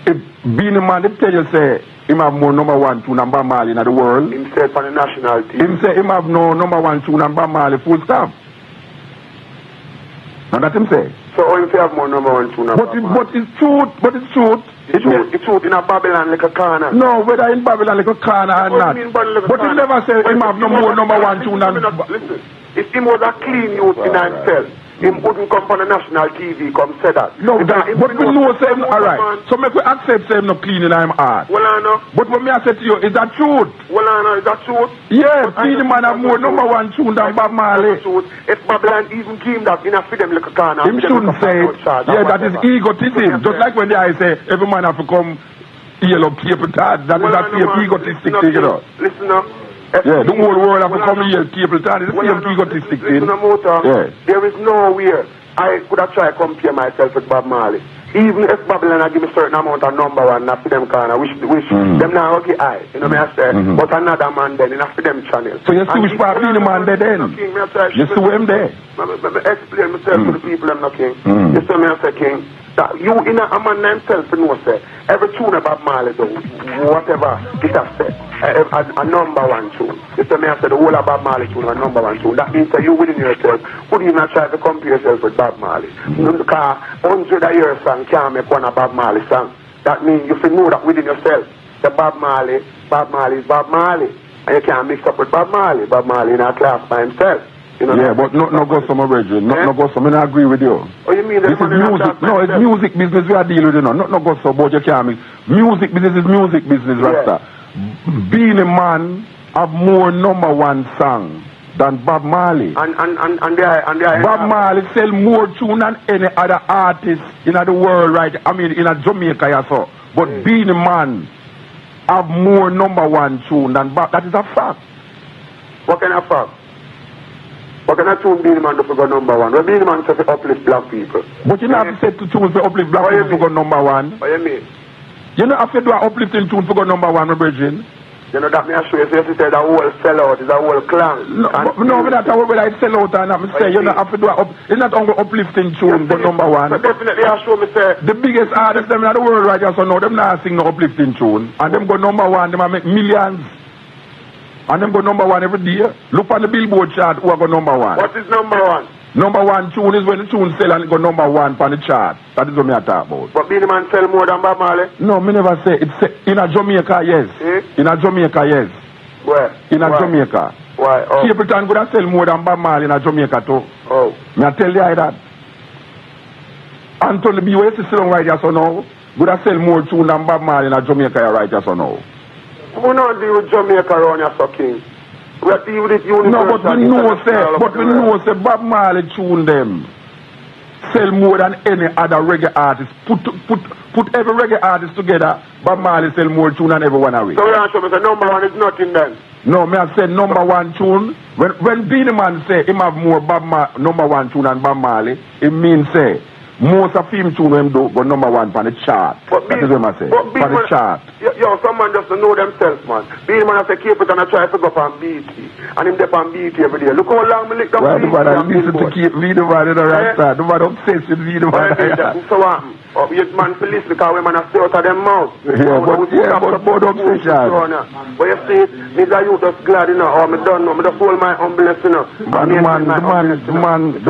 If Beanie Man, they tell you, say, him have more number one tune than Bob Marley in the world. Him say for the national team. Him say him have no number one tune than Bob Marley, full stop. Now that him say. So how him say have more number one tune than Bob Marley? But it's truth, It's truth in a Babylon like a corner. No, whether in Babylon like a corner or not. But he never say him have no more number one tune than... Listen, if him was a clean youth in himself, him wouldn't come on the national TV, come say that. No, but we know say him, alright. So make we accept say him no clean in him heart. Well, I know. But when me I say to you, is that truth? Well, I know, is that truth? Yeah, Beanie Man have more number one tune than Bob Marley. If Babylon even came that in a freedom little corner, him shouldn't say it. Yeah, that is egotism. Just like when they say every man have to come yellow Cape Town. That is that same egotistic thing, you know. Listen up. Yeah, the whole world have to come here, Cape Town. It's the same egotistic thing. There is nowhere I could have tried to compare myself with Bob Marley. Even if Babylon give me a certain amount of number one, not for them corner, which them now okay high, you know me I say, but another man then, in a for them channel. So you see which part of the man there then? You see him there? Let me explain myself to the people, I'm not king. You see me I say, king, that you in a man himself, you know, say, every tune about Marley, though, whatever it has said, a number one tune. You see me I say, the whole of Bob Marley tune, a number one tune. That means that you within yourself, would even try to compare yourself with Bob Marley. Because 100 a year song can't make one a Bob Marley song. That means you should know that within yourself, the Bob Marley is Bob Marley. And you can't mix up with Bob Marley. Bob Marley in a class by himself. You know, yeah, but no go some region. No go some. I agree with you. Oh, you mean this is music? No, it's music business we are dealing with. You know, not go so. But you can't mix. Music business is music business, Rasta. Beanie Man have more number one song than Bob Marley. And Bob Marley sell more tune than any other artist in the world, right? I mean, in Jamaica, yeah, so. But Beanie Man have more number one tune than Bob. That is a fact. What kind of fact? What can I tune Beanie Man to go number one? When Beanie Man says to uplift black people. But you know have said to tune to uplift black people to go number one. What you mean? You know have to do an uplifting tune to go number one, my brethren. You know that me I show you, so you say the whole sellout is a whole clan. No, but that's what I sell out and I'm say you know have to do it's not only uplifting tune, but number one. So definitely I show me say the biggest artists them in the world right now, so now them not sing no uplifting tune. And them go number one, them a make millions. And them go number one every day. Look on the Billboard chart who are go number one. What is number one? Number one tune is when the tune sell and it go number one on the chart. That is what me I talk about. But Beenie Man sell more than Bob Marley? No, me never say it's in a Jamaica, yes. In a Jamaica, yes. Where? In a Jamaica. Why? Oh. Capleton could have sell more than Bob Marley in a Jamaica too. Oh. Me I tell you that. Anthony B. West is still right here so now. Could have sell more tune than Bob Marley in a Jamaica right here so now. We don't deal with Jamaica around here, so King. We deal with it universal. No, but we know say Bob Marley tune them sell more than any other reggae artist. Put every reggae artist together, Bob Marley sell more tune than everyone away. So you answer me say number one is nothing then? No, me I say number one tune. When Beenie Man say him have more number one tune than Bob Marley, it means say most of him tune him do go number one on the chart. That is what I say. On the chart. Yo, someone just to know themselves, man. Beenie Man have to keep it and I try to go up on BT. And him dip on BT every day. Look how long me lick down BT. Well, I listen to keep Beenie Man in the right side. The man obsessed with Beenie Man. So what? Yes, man, for listen because we man have stay out of them mouth. Yeah, but about obsession. But you see, me that you just glad, you know, or me don't know. Me just hold my humbleness, you know. The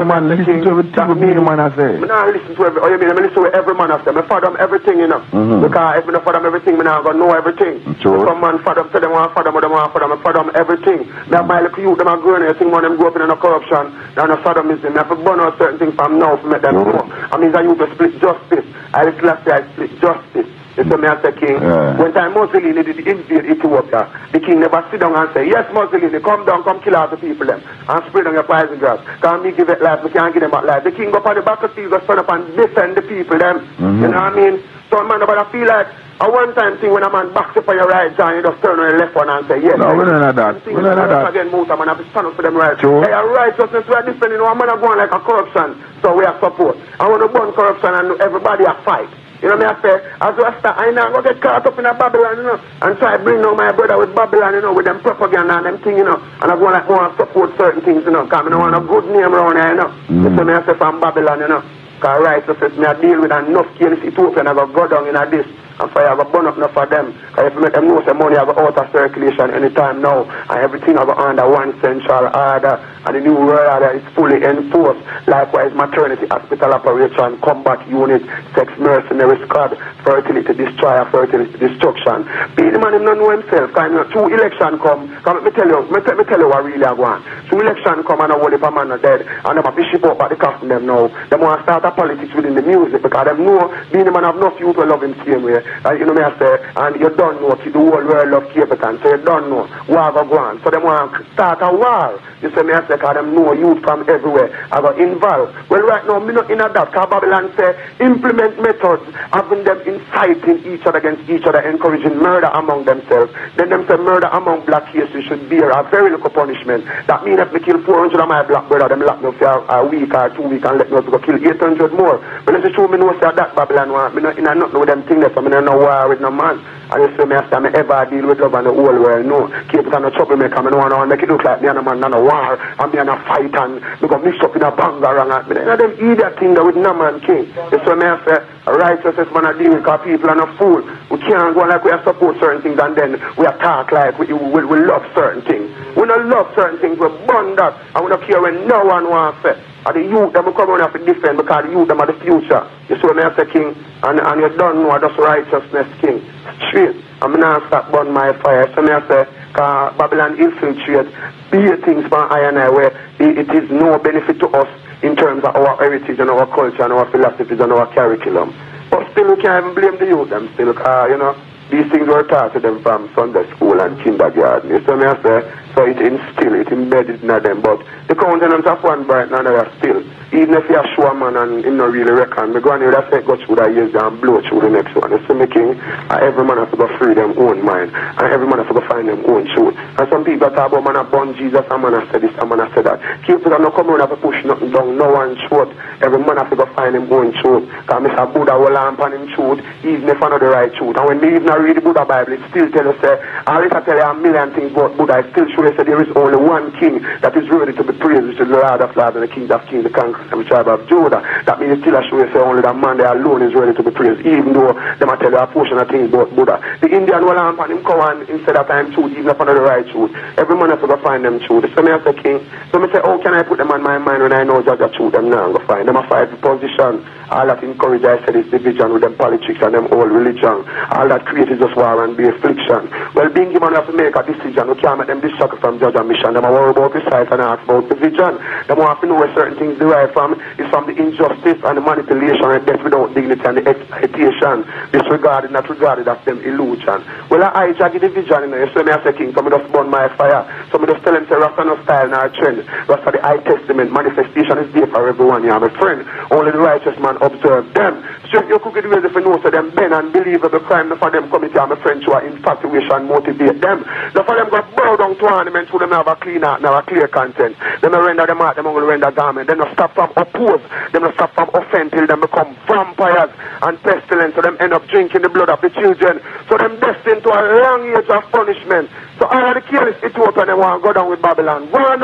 man listen to everything Beenie Man I say. Me not listen to every, I listen to every man of them. I fathom everything, you know. Because if I don't fathom everything, I not gonna know everything. Sure. Some man fathom, say them want fathom, I fathom everything. Me have my little youth, them are growing, I think when them grow up in a corruption, they're not fathomism. I have to burn out certain things from now to make them know. I mean that you to split justice. I split justice. You see me as a king. When time Mussolini did invade Ethiopia, the king never sit down and say, yes, Mussolini, come down, come kill all the people them, and spread on your poison grass. Can't me give it life, we can't give them back life. The king go up on the battlefield, go stand up and defend the people them. You know what I mean? So man, but I feel like a one-time thing when a man backs up on your right side, you just turn on your left one and say, yes. No, we don't know that. We don't know that. Again, most of them have to stand up for them right. Sure. They are righteousness, we are defending one man are going like a corruption, so we are support. I want to burn corruption and everybody a fight. You know me I say, as I start, I now go get caught up in a Babylon, you know, and try to bring down my brother with Babylon, you know, with them propaganda and them thing, you know, and I go like more support certain things, you know, because I don't want a good name around here, you know. You see me I say from Babylon, you know, because righteousness me I deal with enough kills Ethiopia and I go down in a this. And fire have a burn up enough for them. Because if you make them know some money have out of circulation anytime now. And everything have under one central order. And the new world order is fully enforced. Likewise, maternity, hospital operation, combat unit, sex mercenary squad, fertility destroyer, fertility destruction. Beenie Man him not know himself. Because you know, two election come. Let me tell you what really are going. Two election come and a whole heap of man are dead. And them have to ship up at the cost them now. They want to start a politics within the music. Because them know Beenie Man have enough youth to love him same way. You know me I say, and you don't know, the whole world love Capleton, so you don't know, war go on. So they want to start a war. You see me I say, because them know youth from everywhere. I go involved. Well, right now, me not in a that, because Babylon say, implement methods, having them inciting each other against each other, encouraging murder among themselves. Then them say murder among black cases should bear a very little punishment. That means if me kill 400 of my black brother, them lock me for a week or 2 weeks and let me go kill 800 more. But if it's true, me know say that Babylon want, me not in a nothing with them things, so me no war with no man. And you see me I say, me ever deal with love and the whole world, no. Keep it on the troublemaker, I don't want to make it look like me and a man no war, and me and a fight, and me go mix up in a banger, and me know them idiot thing that with no man king. You see me I say, righteousness man I deal with, because people are not fool. We can't go like we are support certain things, and then we attack like we love certain things. We don't love certain things, we burn that, and we don't care when no one wants it. And the youth them come around to defend, because the youth them are the future. You see me I say, king, and you don't know that's righteousness, king. Straight. I'm not stop burn my fire. So me I say, because Babylon infiltrate big things from I and I where it is no benefit to us in terms of our heritage and our culture and our philosophies and our curriculum. But still we can't even blame the youth them still, you know, these things were taught to them from Sunday school and kindergarten. You see me I say, so it instilled, it embedded in them. But the countenance of one bright and another still. Even if you are show a man and him not really reckon, me go on here that say go through that years and blow through the next one. You see me king, and every man has to go free them own mind, and every man has to go find them own truth. And some people talk about man a born Jesus, and man has said this, and man has said that. Keep it and not come around and push nothing down, no one truth. Every man has to go find him own truth. Because Mr. Buddha will lamp on him truth, even if I know the right truth. And when me even read the Buddha Bible, it still tell us, I tell you a million things about Buddha, it still show you there is only one king that is worthy to be praised, which is the Lord of Lords and the King of Kings, the conqueror of the tribe of Judah. That means it still show you only that man there alone is ready to be praised, even though they might tell you a portion of things about Buddha. The Indian will lamp on him come on instead of time truth, even if I know the right truth. Every man has to go find them truth. So me as a king, so me say, how can I put them on my mind when I know just the truth? Them now go find them a fight the position. All that encourage, I said, is division with them politics and them old religion. All that creates just war and be affliction. Well, being given have to make a decision. We can't make them distract from judge and mission. Them are worried about precise and ask about division. Them want to know where certain things derive from. Is from the injustice and the manipulation and death without dignity and the exploitation. Disregarded, not regarded as them illusion. Well, I judge the division, you know. You see me as a king, so me just burn my fire. So me just tell them, say, Rasta no style, nor trend. Rasta the High Testament manifestation is there for everyone. You are my friend. Only the righteous man observe them. Straight your crooked ways if you know, so them bend and believe the crime. None for them committee, I'm a friend, who are infatuation motivate them. None for them go bow down to ornaments who them have a clean heart, now a clear conscience. Them will render them out, them will render garment. Them not stop from oppose, them not stop from offend till them become vampires and pestilence. So them end up drinking the blood of the children. So them destined to a long age of punishment. So all of the careless Ethiopian they want to go down with Babylon. Go on,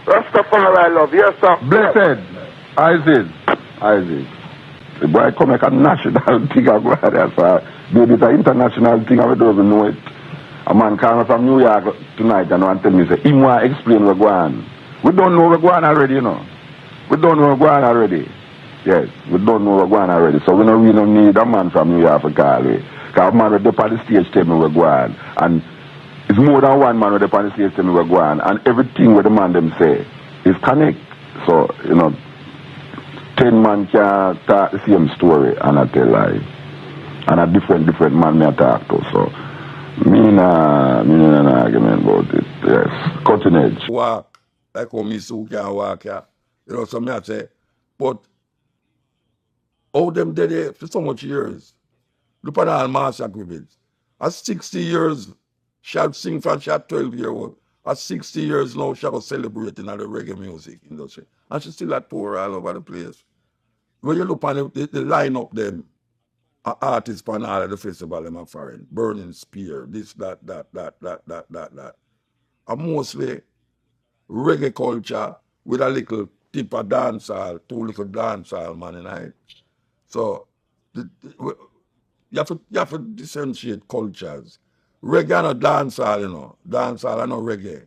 Rastafari love, yes sir. Blessed, Isaac. The boy come like a national thing, I go there, sir. Baby, it's an international thing, I don't even know it. A man came from New York tonight and tell me, say, he want to explain what's going on. We don't know what's going on already, you know. We don't know what's going on already. Yes, we don't know what's going on already. So we don't need a man from New York for call me. Because a man with up on the stage tell me what's going on. And it's more than one man with up on the stage tell me what's going on. And everything what the man them say is connect. So, you know, 10 man can talk the same story and I tell lie. And a different man may talk to. So, me nah an argument about it. Yes, cutting edge. Walk, like how me so can walk, yeah. You know, so me I say, but all them dead there for so much years. Look at all master grievance. At 60 years, she'll sing from she 12 years old. At 60 years now, she'll celebrate in the reggae music industry. And she still at tour all over the place. When you look on the lineup them, artists from all of the festival them are foreign. Burning Spear, this, that. And mostly reggae culture with a little tip of dancehall, two little dancehall man in it. So you have to differentiate cultures. Reggae and dancehall, you know. Dancehall and no reggae.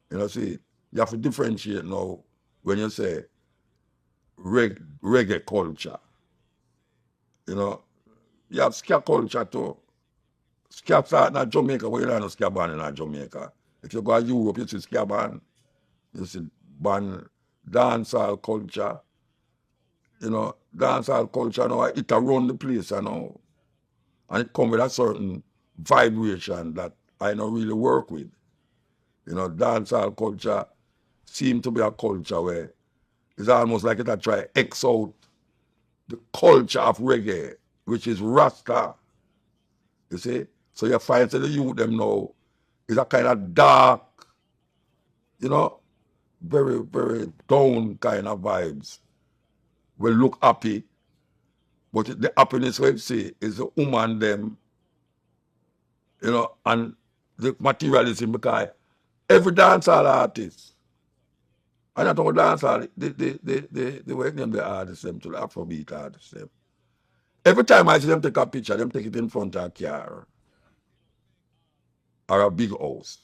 You know, see, you have to differentiate now when you say reggae culture. You know, you have ska culture too. Ska start in Jamaica, but you don't know ska band in Jamaica. If you go to Europe, you see ska band. You see band, dancehall culture. You know, dancehall culture now, it around the place, you know. And it comes with a certain vibration that I don't really work with. You know, dancehall culture seems to be a culture where it's almost like it try to X out the culture of reggae, which is Rasta. You see? So you find that the youth them now is a kind of dark, you know, very, very down kind of vibes. Will look happy, but the happiness we see is the woman them, you know, and the materialism because every dancehall artist, and I don't dancehall, they work them the artists them to the Afrobeat artists them. Every time I see them take a picture, them take it in front of a car or a big house.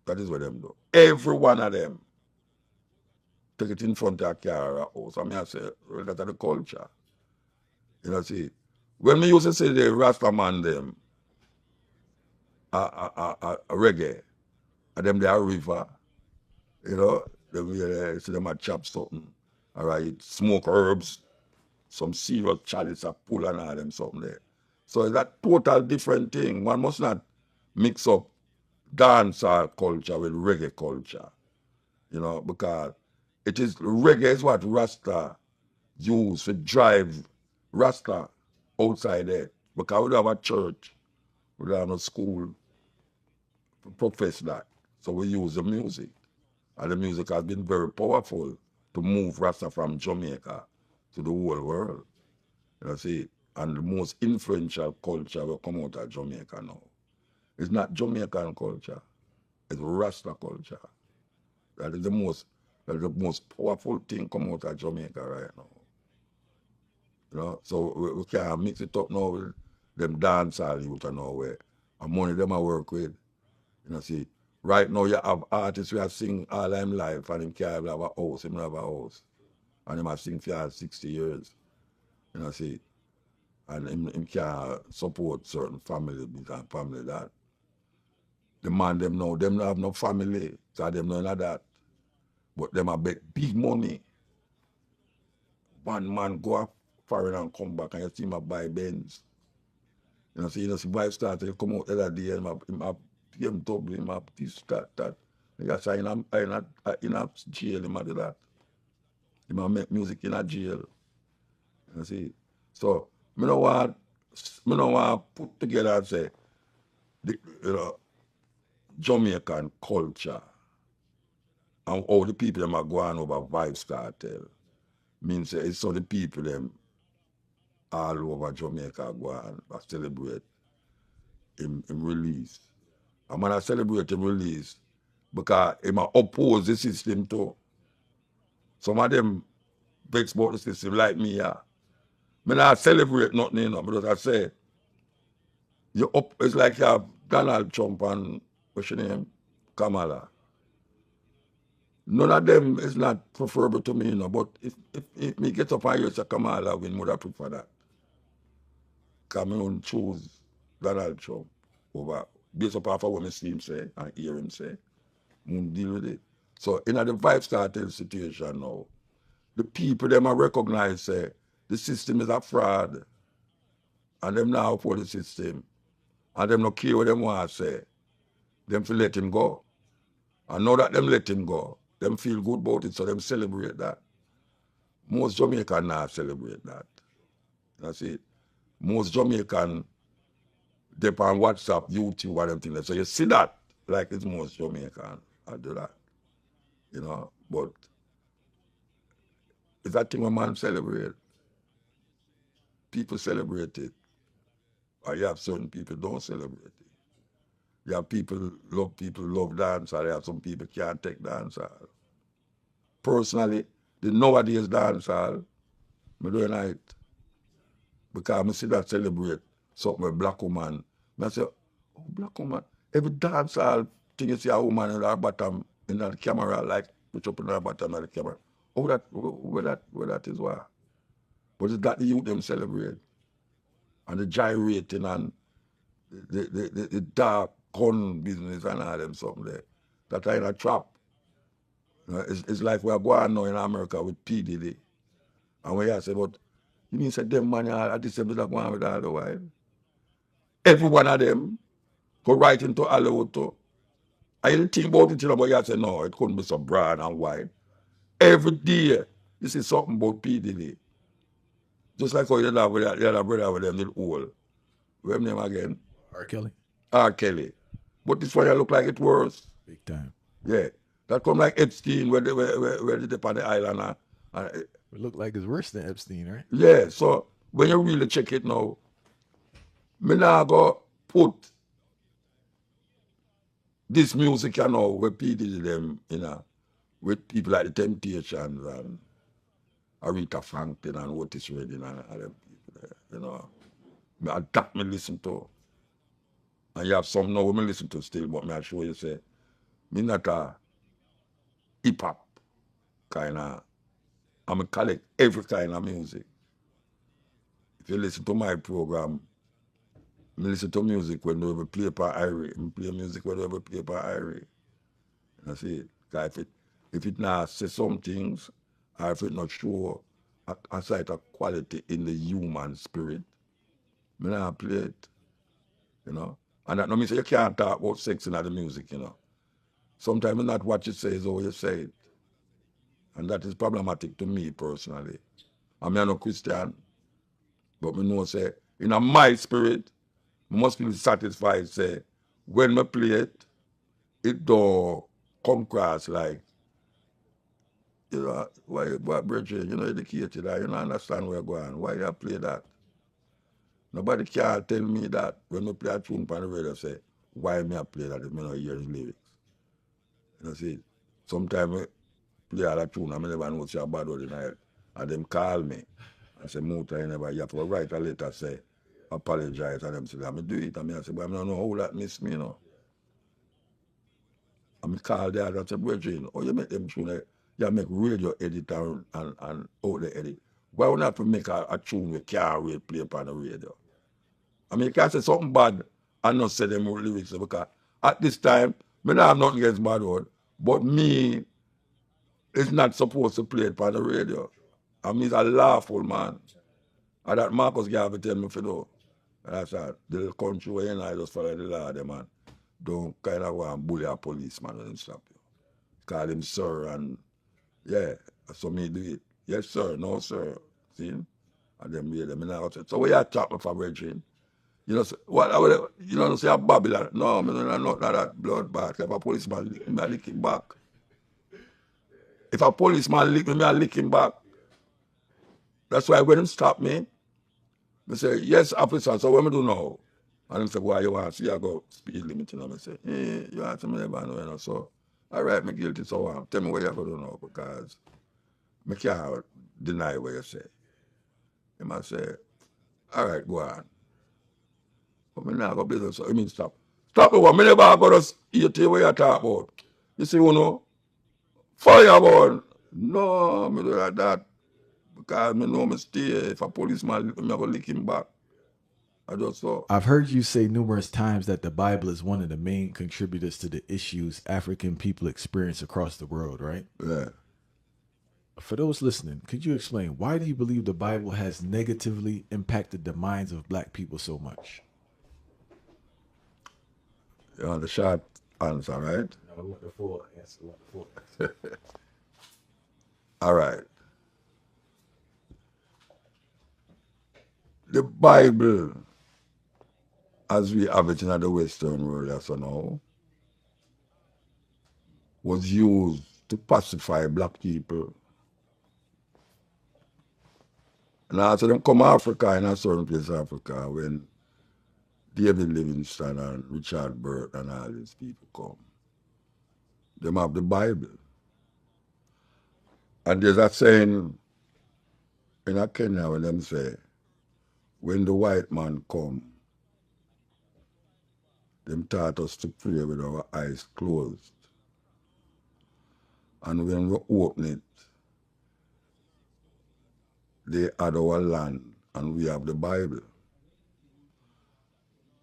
That is what them do. Every one of them take it in front of a car or a house. I mean, I say, well, that's the culture. You know, see, when we used to say the Rasta man them, a reggae, and them they are river, you know, them see them a chop something, all right, smoke herbs, some serious chalice a pull and all them something there. So it's a total different thing. One must not mix up dancehall culture with reggae culture, you know, because It is reggae is what Rasta use to drive Rasta outside there. Because we don't have a church, we don't have a school to profess that. So we use the music. And the music has been very powerful to move Rasta from Jamaica to the whole world. You see, and the most influential culture will come out of Jamaica now. It's not Jamaican culture, it's Rasta culture. That is the most powerful thing come out of Jamaica right now. You know, so we can't mix it up now with them dancehall youth and nowhere. And money them I work with. You know, see, right now you have artists who are sing all them life and him can't have a house, him have a house. And him have sing for 60 years. You know, see. And him can't support certain family, and family that. The man them now, them have no family, so them none of that. But them a bet big money. One man go up foreign and come back and you see him a buy Benz. You know, see wife started to come out the other day and him have BMW, him have this, that. You say in a jail, him do that. Him a make music in a jail. You see. So me no want put together and say Jamaican culture and all the people them are going over Vibes Cartel means it's so the people them all over Jamaica go and celebrate him release. And when I celebrate him release, because him oppose the system too. Some of them vex about the system like me, yeah. Me not celebrate nothing, you know, because I say it's like you have Donald Trump and what's your name? Kamala. None of them is not preferable to me, you know, but if me get up and hear say Kamala win, would I prefer that? Because I don't choose Donald Trump over, based upon what I see him say and hear him say, I won't deal with it. So in the Vibes Cartel situation now, the people them I recognize say the system is a fraud and them now for the system and them not care what them want to say. Them feel let him go. And now that them let him go, them feel good about it, so them celebrate that. Most Jamaican now celebrate that. That's it. Most Jamaican dep on WhatsApp, YouTube, and everything. So you see that, like it's most Jamaican. I do that. You know, but it's that thing when man celebrate. People celebrate it. Or you have certain people don't celebrate it. You have people love dance, or you have some people can't take dance. Personally, the nowadays dance hall, I do it because I see that celebrate something with black woman. I say, oh, black woman. Every dance hall thing you see a woman in her bottom in the camera, like put up in her bottom of the camera. Oh, where that is why. But it's that the youth them celebrate. And the gyrating and the dark gun business and all them something there. That are in a trap. You know, it's like we're going now in America with P. Diddy. And when you say, but you mean say them man are the same that going with all the while? Every one of them go right into Hollywood too. I didn't think about it, you know, but you say, no, it couldn't be so brown and white. Every day, you see something about P. Diddy. Just like how you have with the other brother with them little old. What's name again? R. Kelly. R. Kelly. But this one look like it worse. Big time. Yeah. That come like Epstein where they dip on the island. It look like it's worse than Epstein, right? Yeah, so when you really check it now, me now go put this music, you know, where people them, you know, with people like the Temptations and Aretha Franklin and Otis Redding and all them people there, you know. That me listen to. And you have some now me listen to still, but me I show you say, me not a hip-hop kind of, I collect every kind of music. If you listen to my program, I listen to music when they play per Irie. I play music when they play per Irie. You see, if it not say some things, or if it not show a sight of quality in the human spirit, I not play it. You know? And that no mean say you can't talk about sex in the music, you know. Sometimes not what you say is how you say it. And that is problematic to me personally. I'm not a Christian, but I know say, in my spirit, I must feel satisfied, say, when I play it, it don't come across like, you know, why brethren, you know, educated, you don't understand where you're going. Why you play that? Nobody can tell me that when I play a tune on the radio, say, why me I play that if I don't hear the lyrics. You know, see, sometimes I play a tune, I never know what's a bad word in my head. And them call me and say, Muta, you have to write a letter, say, apologize. And them say, I'm do it. And I say, but I don't know how that miss me, you know. And I call there and say, brethren, oh, you make them tune, you make radio editor and out the edit. Why would not have to make a tune with car rate play upon the radio? I mean, you can't say something bad and not say them lyrics because at this time, I don't have nothing against bad word, but me is not supposed to play it on the radio. I mean, he's a lawful man. And that Marcus Garvey tell me for do. And I said, the country where you know, I just follow the law, them, man. Don't kind of go and bully a policeman when they stop you. Call him sir and, yeah, so me do it. Yes, sir, no, sir. See? And then me, them, so we are talking for brethren. You know, what I would, you know, say a Babylon. No, I don't know that bloodbath. If a policeman lick me, I lick him back. If a policeman lick me, I lick him back. That's why when him stop me, I say, yes, officer, so what me do now? And him say, why you want to see I go speed limit? You know, I say, you want to me never know, you know, so, all right, me guilty, so tell me what you going to do now, because I can't deny what you say. He must say, all right, go on. But me not go business, so I mean stop. Stop the one, me never go to eat what you talk about. You see, you know, fireball. No, me do like that. Because me know me stay. If a policeman, me go lick him back. I just saw. I've heard you say numerous times that the Bible is one of the main contributors to the issues African people experience across the world, right? Yeah. For those listening, could you explain why do you believe the Bible has negatively impacted the minds of black people so much? You want the short answer, right? No, I want the full answer. All right. The Bible, as we have it in the Western world as now, was used to pacify black people. And after them come Africa, in a certain place in Africa, when David Livingstone and Richard Burt and all these people come, them have the Bible. And there's a saying in Kenya when them say, when the white man come, them taught us to pray with our eyes closed. And when we open it, they had our land and we have the Bible.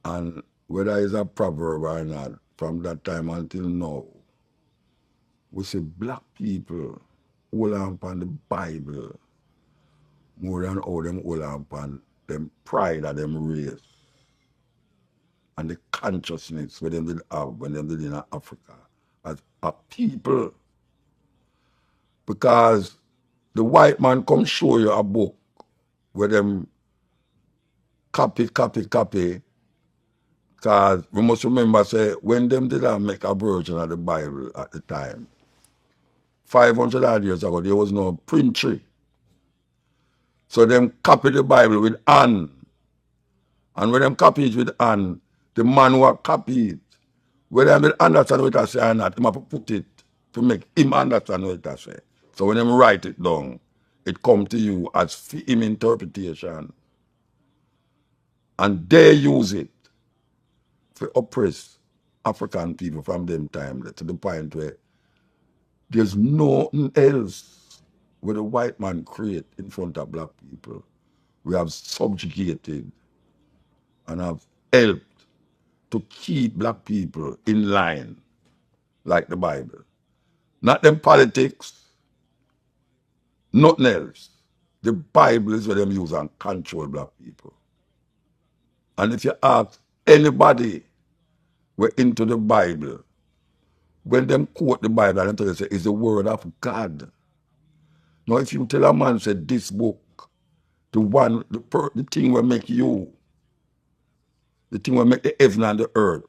And whether it's a proverb or not, from that time until now, we see black people hold on upon the Bible more than how them hold on upon them pride of them race and the consciousness where them did have when them did in Africa as a people. Because the white man come show you a book where them copy. Because we must remember, say, when them did make a version of the Bible at the time, 500 odd years ago, there was no printry. So them copy the Bible with hand. And when them copy it with hand, the man who copy it, whether they understand what I say or not, they have to put it to make him understand what I say. So when them write it down, it come to you as for him interpretation. And they use it to oppress African people from them time to the point where there's nothing else where the white man create in front of black people. We have subjugated and have helped to keep black people in line like the Bible. Not them politics, nothing else. The Bible is where them use and control black people. And if you ask anybody we're into the Bible, when them quote the Bible and tell you say it's the word of God. Now, if you tell a man, say, this book, the thing will make you, the thing will make the heaven and the earth,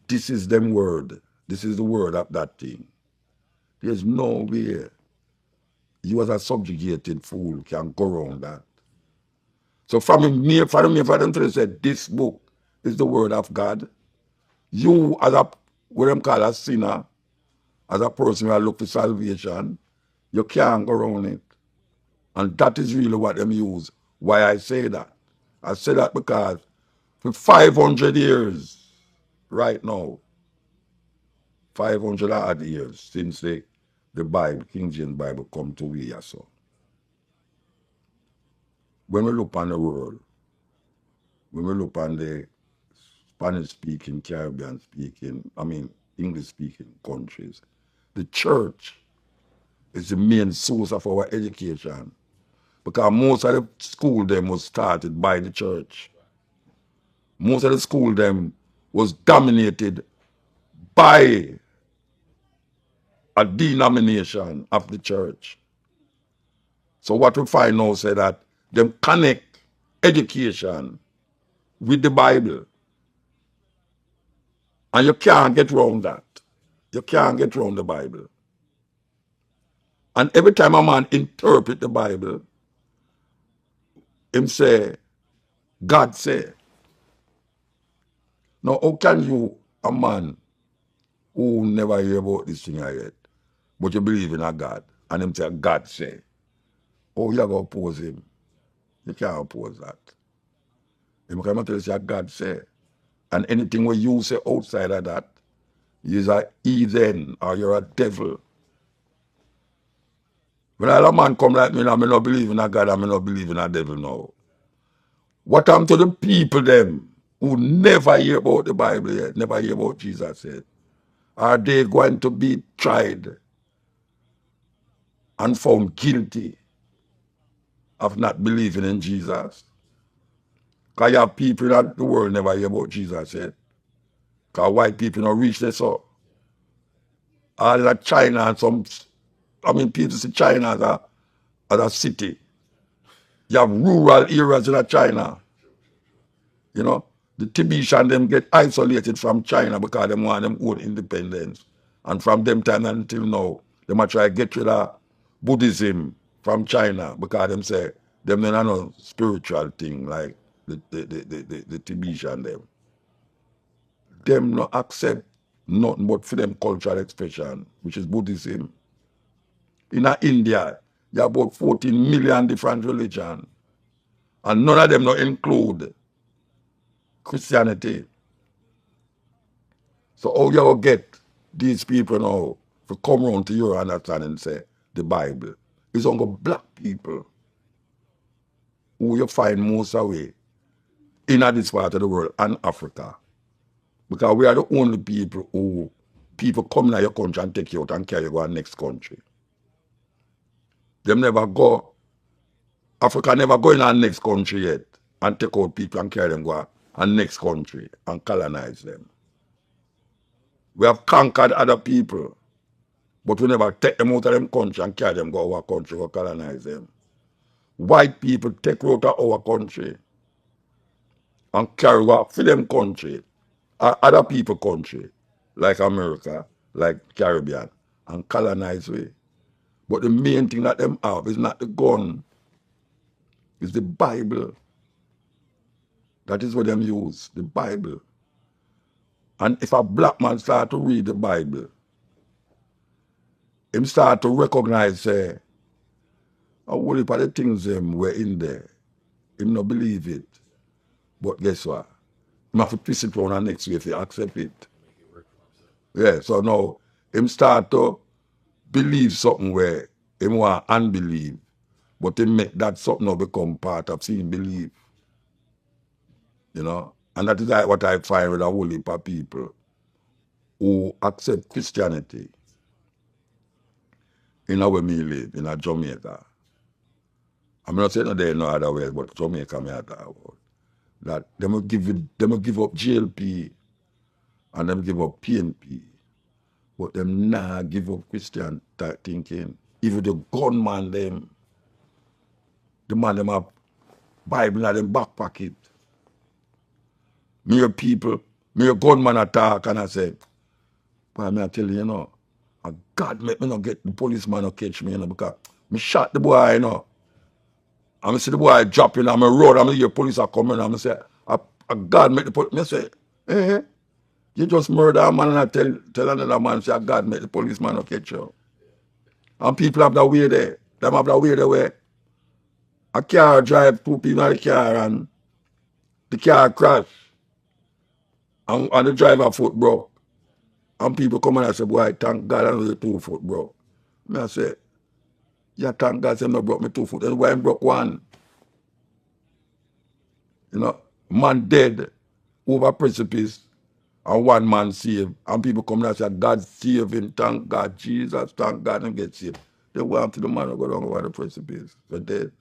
this is them word. This is the word of that thing. There's no way you as a subjugated fool can go around that. So from them to say this book is the word of God. You as a what them call a sinner, as a person who look for salvation, you can't go around it. And that is really what them use. Why I say that? I say that because for 500 years, right now, 500 odd years since the Bible, King James Bible, come to we so. When we look on the world, when we look on the Spanish-speaking, Caribbean-speaking, English-speaking countries, the church is the main source of our education because most of the school them was started by the church. Most of the school them was dominated by a denomination of the church. So what we find now say that them connect education with the Bible. And you can't get around that. You can't get around the Bible. And every time a man interpret the Bible, him say, God say. Now, how can you, a man who never hear about this thing yet, but you believe in a God, and him say, God say, oh, you are going to oppose him? You can't oppose that. Him come and tell you, God say, and anything where you say outside of that, you're a heathen or you're a devil. When a man come like me, I may not believe in a God, I may not believe in a devil now. What happened to the people them who never hear about the Bible yet, never hear about Jesus yet? Are they going to be tried and found guilty of not believing in Jesus? Because you have people in the world never hear about Jesus yet. Because white people don't reach this so. All that China and people see China as a city. You have rural areas in China. You know, the Tibetan them get isolated from China because they want them own independence. And from them time until now, they might try to get rid of Buddhism from China because them say them don't know spiritual thing like the Tibetan them. Them not accept nothing but for them cultural expression, which is Buddhism. In India, you have about 14 million different religions. And none of them not include Christianity. So how you will get these people now to come around to your understanding and say the Bible is only black people who you find most away in this part of the world and Africa. Because we are the only people come in your country and take you out and carry you to the next country. Them never go, Africa never go in our next country yet and take out people and carry them go to the next country and colonize them. We have conquered other people, but we never take them out of them country and carry them go to our country or colonize them. White people take out of our country and carry out for them country, other people country, like America, like Caribbean, and colonize we. But the main thing that them have is not the gun, it's the Bible. That is what them use, the Bible. And if a black man start to read the Bible, him start to recognize, a whole heap of the things them were in there. Him not believe it. But guess what? Him have to twist it around the next way if he accept it. Yeah, so now him start to believe something where him want unbelieve, but him make that something now become part of seeing belief. You know? And that is what I find with a whole heap of people who accept Christianity in our me live, in a Jamaica. I'm not saying that there no other way, but Jamaica me talk about. That them will give up GLP and them give up PNP, but them nah give up Christian thinking. Even the gunman them, the man them have Bible in them back pocket. Me people, me a gunman attack and I say, boy, me I tell you, you know, God make me not get the policeman to catch me, you know, because me shot the boy, you know. And I see the boy dropping on my road, and I hear police are coming, and I say, God make the police, me say, you just murder a man and I tell another man, say, God make the policeman to catch you. And people have that way there. Them have that way there where a car drive, two people in the car and the car crash. And the driver foot broke. And people come and say, boy, thank God I know the 2 foot broke. Me I say, yeah, thank God I broke me 2 foot. Then why I broke one? You know, man dead over precipice and one man saved. And people come and say, God save him, thank God, Jesus, thank God, and get saved. They want to the man who go down over the precipice. They're dead.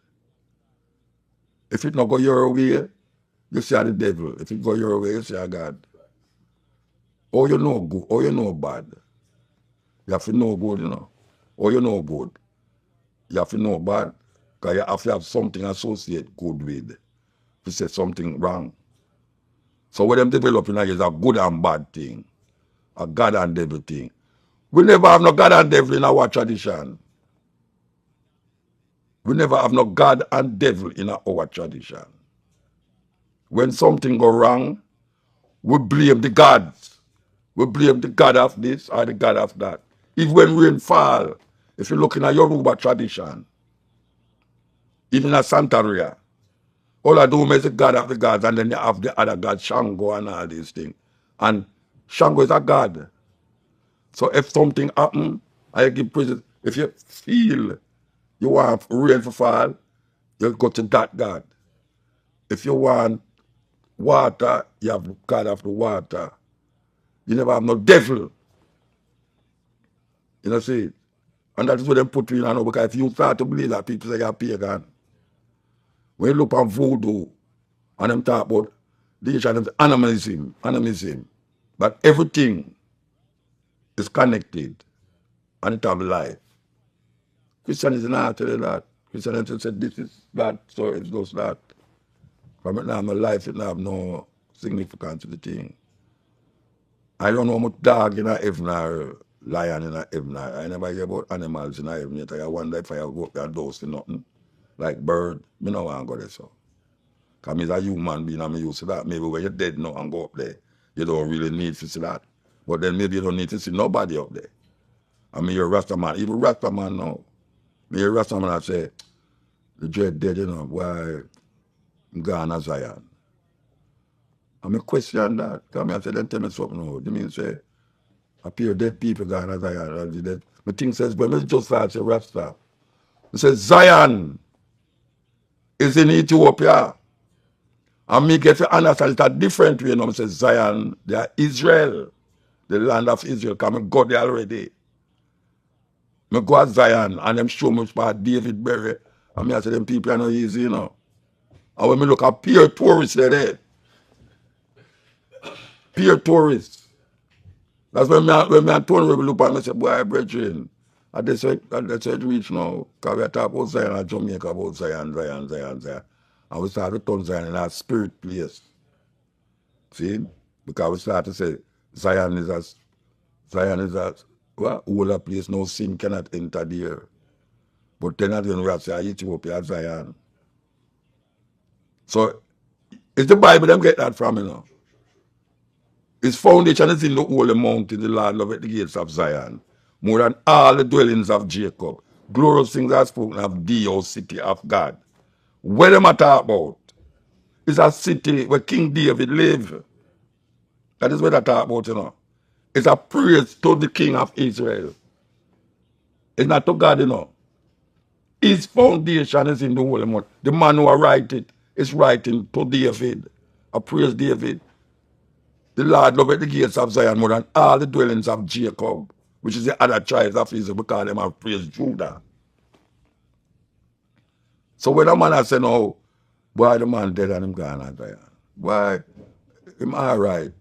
If it not go your way, you see the devil. If it go your way, you see God. Or you know good, or you know bad. You have to know good, you know. Or you know good. You have to know bad. Because you have to have something associated good with. To say something wrong. So what them developing is a good and bad thing. A God and devil thing. We never have no God and devil in our tradition. We never have no God and devil in our tradition. When something go wrong, we blame the gods. We blame the God of this or the God of that. Even when rain fall, if you're looking at Yoruba tradition, even at Santeria, all I do is the God of the gods, and then you have the other God, Shango and all these things. And Shango is a God. So if something happen, I give praises. If you feel you want rain to fall, you go to that God. If you want water, you have the God of the water. You never have no devil. You know, see? And that is what they put you in, know, because if you start to believe that, people say you're pagan. When you look at voodoo, and them talk about the animism. But everything is connected, and it have life. Christianity not tell you that. Christianity said this is that, so it goes that. From it now, my life, it have no significance to the thing. I don't know how much dog in heaven or lion in heaven. I never hear about animals in heaven yet. I wonder if I go up there those for nothing. Like bird, me no want to go there so. Because I'm a human being and I'm used to that. Maybe when you're dead now and go up there, you don't really need to see that. But then maybe you don't need to see nobody up there. I mean, you're a Rasta man. Even Rasta man now. Me a Rasta man I say, the dread dead, you know, why I'm gone as Zion. I mean, question that. Because I say, then tell me something now. You mean say, appear dead people gone as Zion. My thing says, but me just start say Rasta. It says Zion is in Ethiopia. And me get to understand it a different way. You know, say Zion, they are Israel, the land of Israel. Because I go there already. I go to Zion and them show me about David Berry. And I say, them people are not easy, you know. And when I look at pure tourists, they're there. Pure tourists. That's when me and Tony will look at me and say, boy, brethren, that's why it reach now. Because we are talking about Zion and Jamaica, about Zion. And we start to turn Zion in our spirit place. See? Because we start to say, Zion is a well, older place, no sin cannot enter there. But then again, we have to say, Ethiopia, Zion. So, it's the Bible them get that from, you know. Its foundation is in the holy mountain, the Lord loveth the gates of Zion, more than all the dwellings of Jacob. Glorious things are spoken of thee, O city of God. What am I talking about? It's a city where King David lived. That is what I talk about, you know. It's a praise to the King of Israel. It's not to God, you know. His foundation is in the holy mountain. The man who write it is writing to David. I praise David. The Lord loveth the gates of Zion more than all the dwellings of Jacob, which is the other tribes of Israel, because them have praised Judah. So when a man has said, no, boy, the man dead and him gone at Zion. Why, him all right.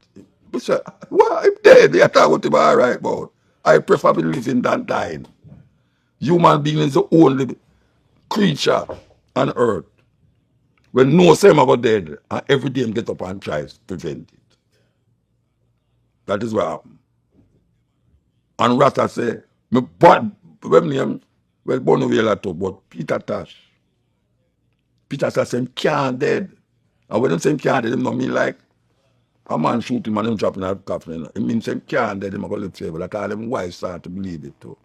We say, why, him dead? They talk about him all right, but I prefer living than dying. Human being is the only creature on earth when no same about dead and every day him get up and tries to prevent it. That is what happened. And Rasta say, me bad when name well born away a lot too, but Peter Tosh. Peter Tosh say him can't dead. And when him say him can't dead, him not mean like a man shoot him and him drop in a coffin. It means him can't dead, him a go live forever. That's all them wives start to believe it too.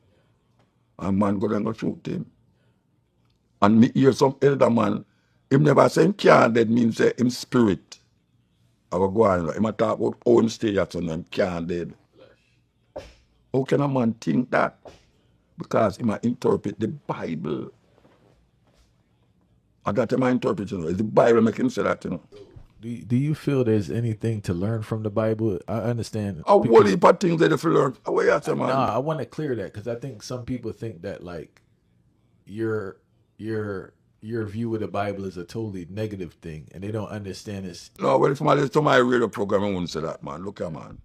And man go and go shoot him. And me hear some elder man, him never say him can't dead means say him spirit. I will go on. Him a talk about how him stay at son him can't dead. How can a man think that? Because he might interpret the Bible. And that he might interpret, It's the Bible make him say that, Do you feel there's anything to learn from the Bible? I understand. A whole heap of things that if you learn. What you say, man? Nah, I want to clear that because I think some people think that like your view of the Bible is a totally negative thing, and they don't understand this. No, well, if somebody listen to my radio program, I wouldn't say that, man. Look at man.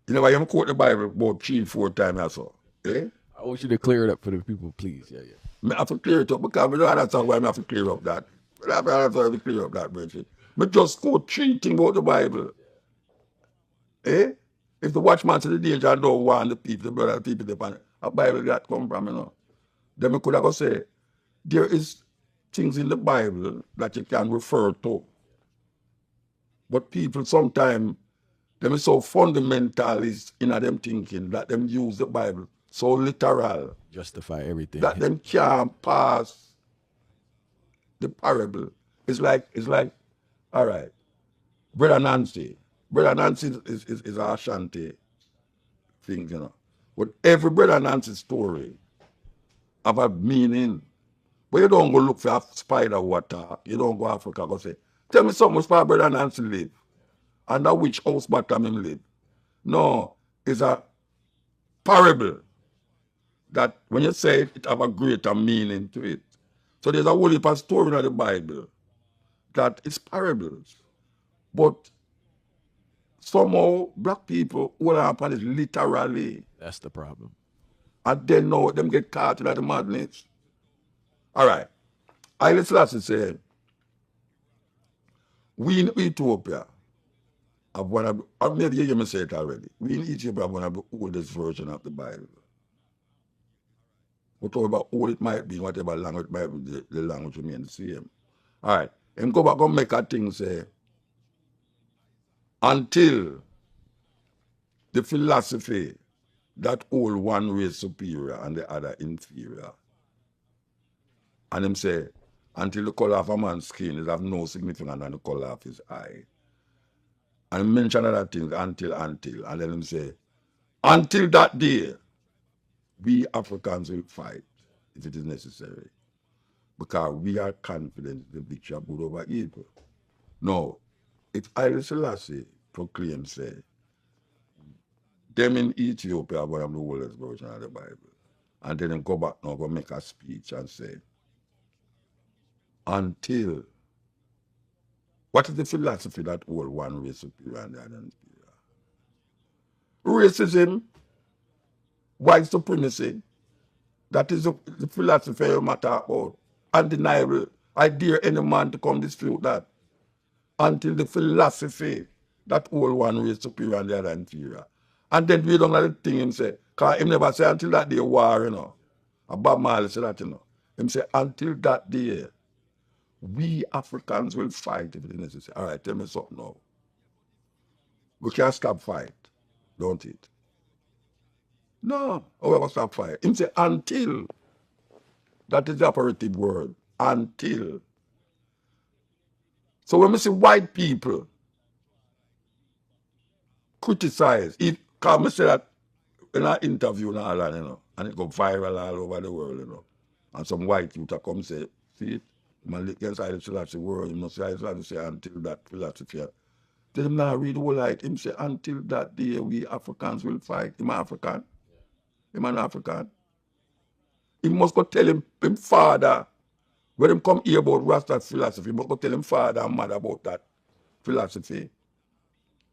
You know, I am quote the Bible about 3-4 times or so. Eh? I want you to clear it up for the people, please. Yeah. I have to clear it up because we don't understand why I have to clear up that. I have to clear up that, Bridget. I just quote 3 things about the Bible. Eh? If the watchman to the danger and don't want the people, the brother, the people, the Bible that come from, Then we could have say, there is things in the Bible that you can refer to. But people sometimes, them is so fundamentalist in them thinking that them use the Bible so literal. Justify everything. That them can't pass the parable. It's like, all right, Brother Nancy is a Ashanti thing, But every Brother Nancy story have a meaning. But you don't go look for a spider water. You don't go to Africa go say, tell me something where Brother Nancy live. And that which house bottom him live. No, it's a parable that when you say it have a greater meaning to it. So there's a whole heap of story in the Bible that is parables. But somehow black people will happen is literally. That's the problem. And then now them get caught in the madness. All right. Haile Selassie say, we in Ethiopia have one of, or maybe you hear me say it already, we in Ethiopia have one of the oldest version of the Bible. Whatever old it might be, whatever language it might be, the language remains the same. All right. And go back and make a thing say, until the philosophy that hold one race superior and the other inferior. And him say, until the color of a man's skin is of no significance than the color of his eye. And he mention other things until. And then him say, until that day, we Africans will fight if it is necessary. Because we are confident the victory of good over evil. No, if Haile Selassie proclaims, say, them in Ethiopia are one of the oldest version of the Bible. And then go back now, go make a speech and say, until, what is the philosophy that hold one race superior and the other inferior? Racism, white supremacy, that is the philosophy you matter about. Undeniable. I dare any man to come dispute that. Until the philosophy that hold one race superior and the other inferior. And then we don't let the thing him say, because him never say until that day war, And Bob Marley said that, Him say, until that day, we Africans will fight if it is necessary. All right, tell me something now. We can't stop fight, don't it? No, we will stop fight. Him say, until. That is the operative word. Until. So when we see white people criticize, because I say that in an interview and all that, and it go viral all over the world, And some white youth come say, see it? Man, against Haile Selassie word, you must say Haile Selassie say until that philosophy. Tell him now read the whole light. Him say until that day we Africans will fight. Him African. Him an African. He must go tell him father, when him come hear about Rasta's philosophy, he must go tell him father and mother about that philosophy.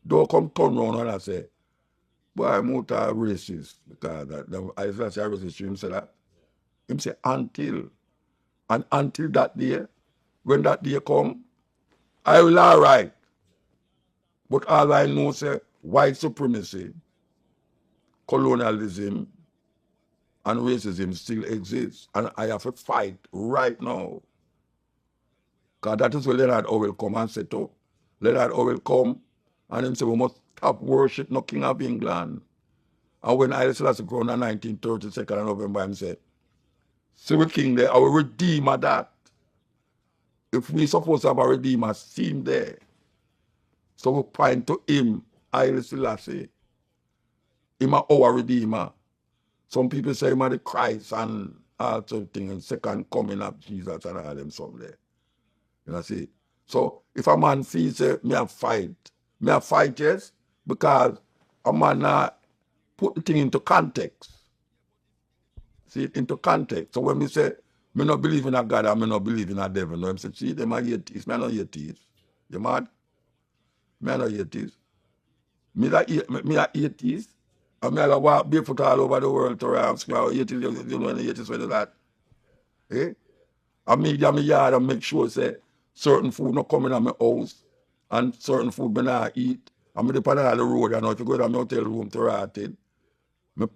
Don't come turn around and say, Boy, Muta racist because I say racist. Him say that. Him say until that day, when that day come, I will all right. But all I know say white supremacy, colonialism, and racism still exists, and I have to fight right now. Because that is where Leonard Orwell come and set up. Leonard Orwell come and him say we must stop worship no King of England. And when Haile Selassie crowned on 1932 of November, him say, see we king there, our redeemer that. If we supposed to have a redeemer seen there, so we point to him, Haile Selassie. Him our redeemer. Some people say him are the Christ and all sort of things, and second coming of Jesus and all them some there. You know, see. So if a man feels say me a fight, yes, because a man put the thing into context. See it into context. So when we say me not believe in a God and me not believe in a devil, no, I'm saying, see, them are atheists. Me not atheists. You mad? Me not atheists. Me a atheist. And me a walk barefoot all over the world to ask me how atheists, you know any atheists with that. Eh? And me in my yard and make sure say certain food not coming in my house and certain food me not eat. And me depend on the road, you know, if you go to my hotel room to rot it. Me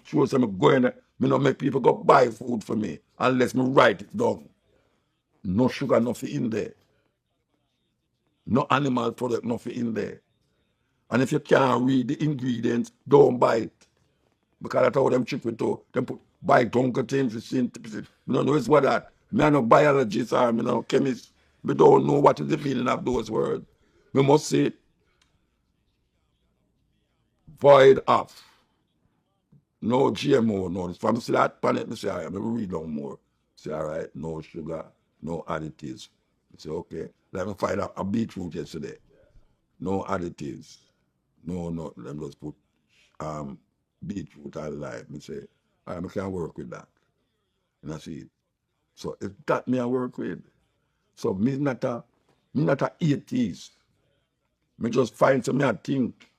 sure say me go in there, me not make people go buy food for me unless me write it down. No sugar, nothing in there. No animal product, nothing in there. And if you can't read the ingredients, don't buy it. Because that's how them trick with to. Them put buy Uncle things to synthesis. You don't know it's what that. Me are no biologist or me no chemist. We don't know what is the meaning of those words. We must say void of. No GMO, no. If I'm see that planet, I say, all right, me read on more. Say, all right, no sugar, no additives. I say, okay. Let me find out a beetroot yesterday. No additives. No, them just put beetroot and lime. I say, all right, I can't work with that. And I see it. So it's that me I work with. So me not a atheist. Me just find some me a think.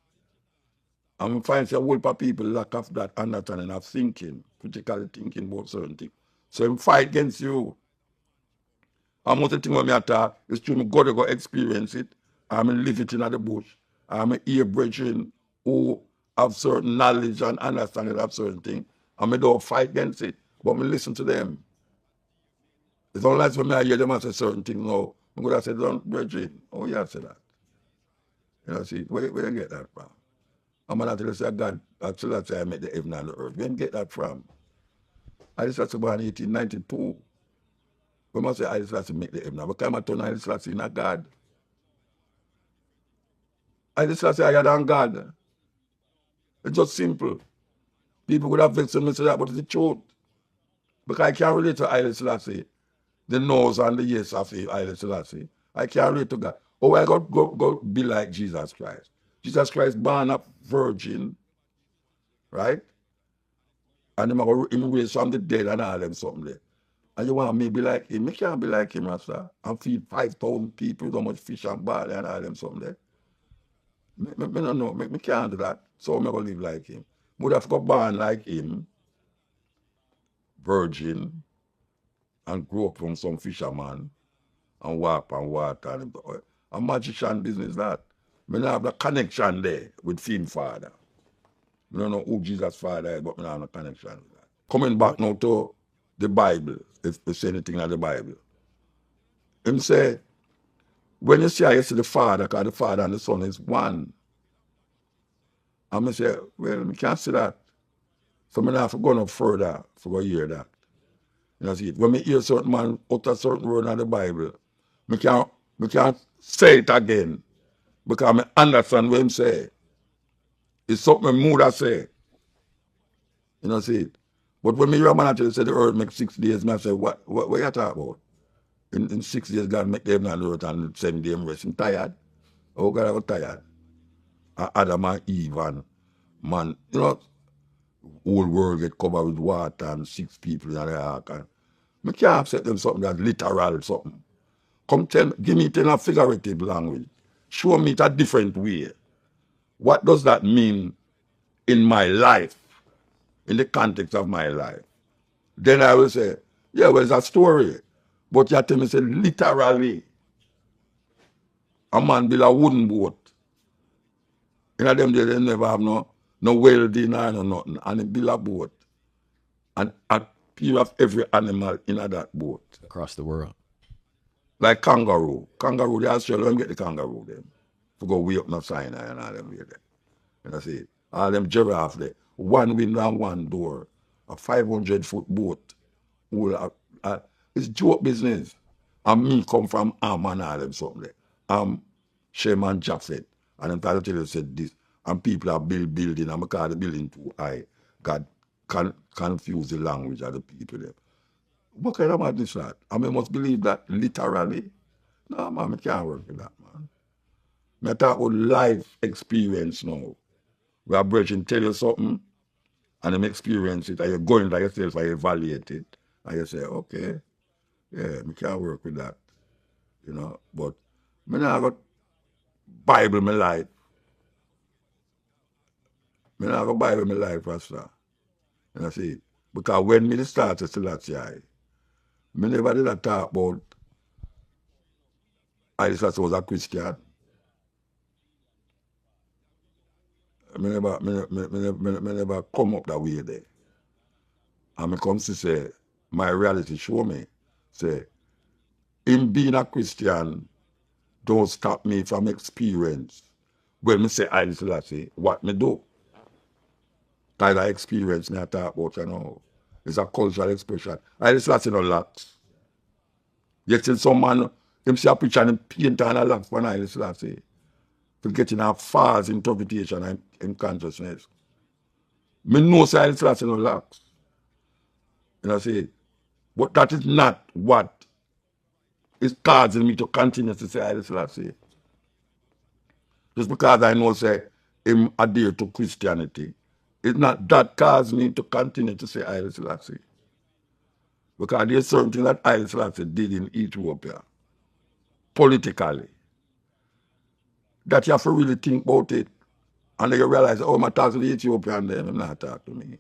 And we find a whole lot of people lack of that understanding of thinking, critically thinking about certain things. So him fight against you. And most of the things when I talk is true, I got to go experience it. I'm live it in the bush. I'm a ear brethren who have certain knowledge and understanding of certain things. And I don't fight against it, but I listen to them. It's only like when I hear them say certain things now, I'm going to say, don't brethren, oh yeah, say that. You know, see, where you get that from? I'm going to say, God, actually, that's why I made the heaven and the earth. Where you get that from? I just started about 1892. We must say, I just have to make the heaven. But come and turn I just have to see God. I just have to say, higher than God. It's just simple. People would have vexed me say that, but it's the truth. Because I can't relate to Haile Selassie, the no's and the yes of Haile Selassie. I can't relate to God. Oh, I got go be like Jesus Christ. Jesus Christ born a virgin, right? And him raised from the dead and all them something there. And you want me to be like him? Me can't be like him, Rasta. And feed 5,000 people, so much fish and barley and all them something there. Me don't know. Me can't do that. So I'm going to live like him. Would have got born like him, virgin, and grow up from some fisherman and walk and water. And a magician business that. Me not have the connection there with him father. I don't know who Jesus' father is, but I don't have a connection with that. Coming back now to the Bible, if you say anything in the Bible. Him say, when you see I see the Father, because the Father and the Son is one. And I say, well, I can't see that. So I have to go no further for go hear that. You know, see, when I hear certain man utter certain word in the Bible, I can't say it again because I understand what him say. It's something Muda say. You know, see it. But when me hear a man actually say the earth make 6 days, I say, what you talking about? In 6 days, God make the heaven and the earth and 7 days rest. I'm tired. Oh, God, I was tired. Adam and Eve and man, you know, whole world get covered with water and 6 people in the ark. And I can't accept them something that's literal something. Give me it in a figurative language. Show me it a different way. What does that mean in my life, in the context of my life, then I will say, yeah, well, it's a story. But you tell me, say, literally, a man build a wooden boat. In them days, they never have no welding or no nothing. And he build a boat. And you have every animal in that boat. Across the world. Like kangaroo. Kangaroo, they Australia, let them get the kangaroo, them. To go way up no Sinai and all them way there. And I see, all them giraffe there. One window and one door. A 500-foot boat. It's joke business. And me come from Am and all them something there. Sherman Jaffet. And I'm trying to tell you said this. And people are building, and because the building too high, God confuse the language of the people there. What kind of madness that? I mean, must believe that literally? No, man, I can't work with that, man. I talk about life experience now. Where a brethren tell you something, and them experience it, and you're going by yourself, and you evaluate it, and you say, okay, yeah, I can't work with that, you know. But I now got Bible my life. I now got Bible my life, Pastor. And I see, because when me start to Selassie, I never did I talk about I just was a Christian. I never come up that way there. And I come to say, my reality show me, say, him being a Christian don't stop me from experience. When me say I Selassie, what me do? That experience me I talk about, you know. It's a cultural expression. I Selassie no locks. Yet till some man, him see a picture and him paint on a locks for I Selassie. For getting a false interpretation and in consciousness. Me know say I Selassie no locks. You know, see, but that is not what is causing me to continue to say I Selassie. Just because I know say him adhere to Christianity, it's not that cause me to continue to say I Selassie. Because there's certain things that I Selassie did in Ethiopia, politically, that you have to really think about it. And then you realize, oh, my talk to the Ethiopian, then I'm not talking to me.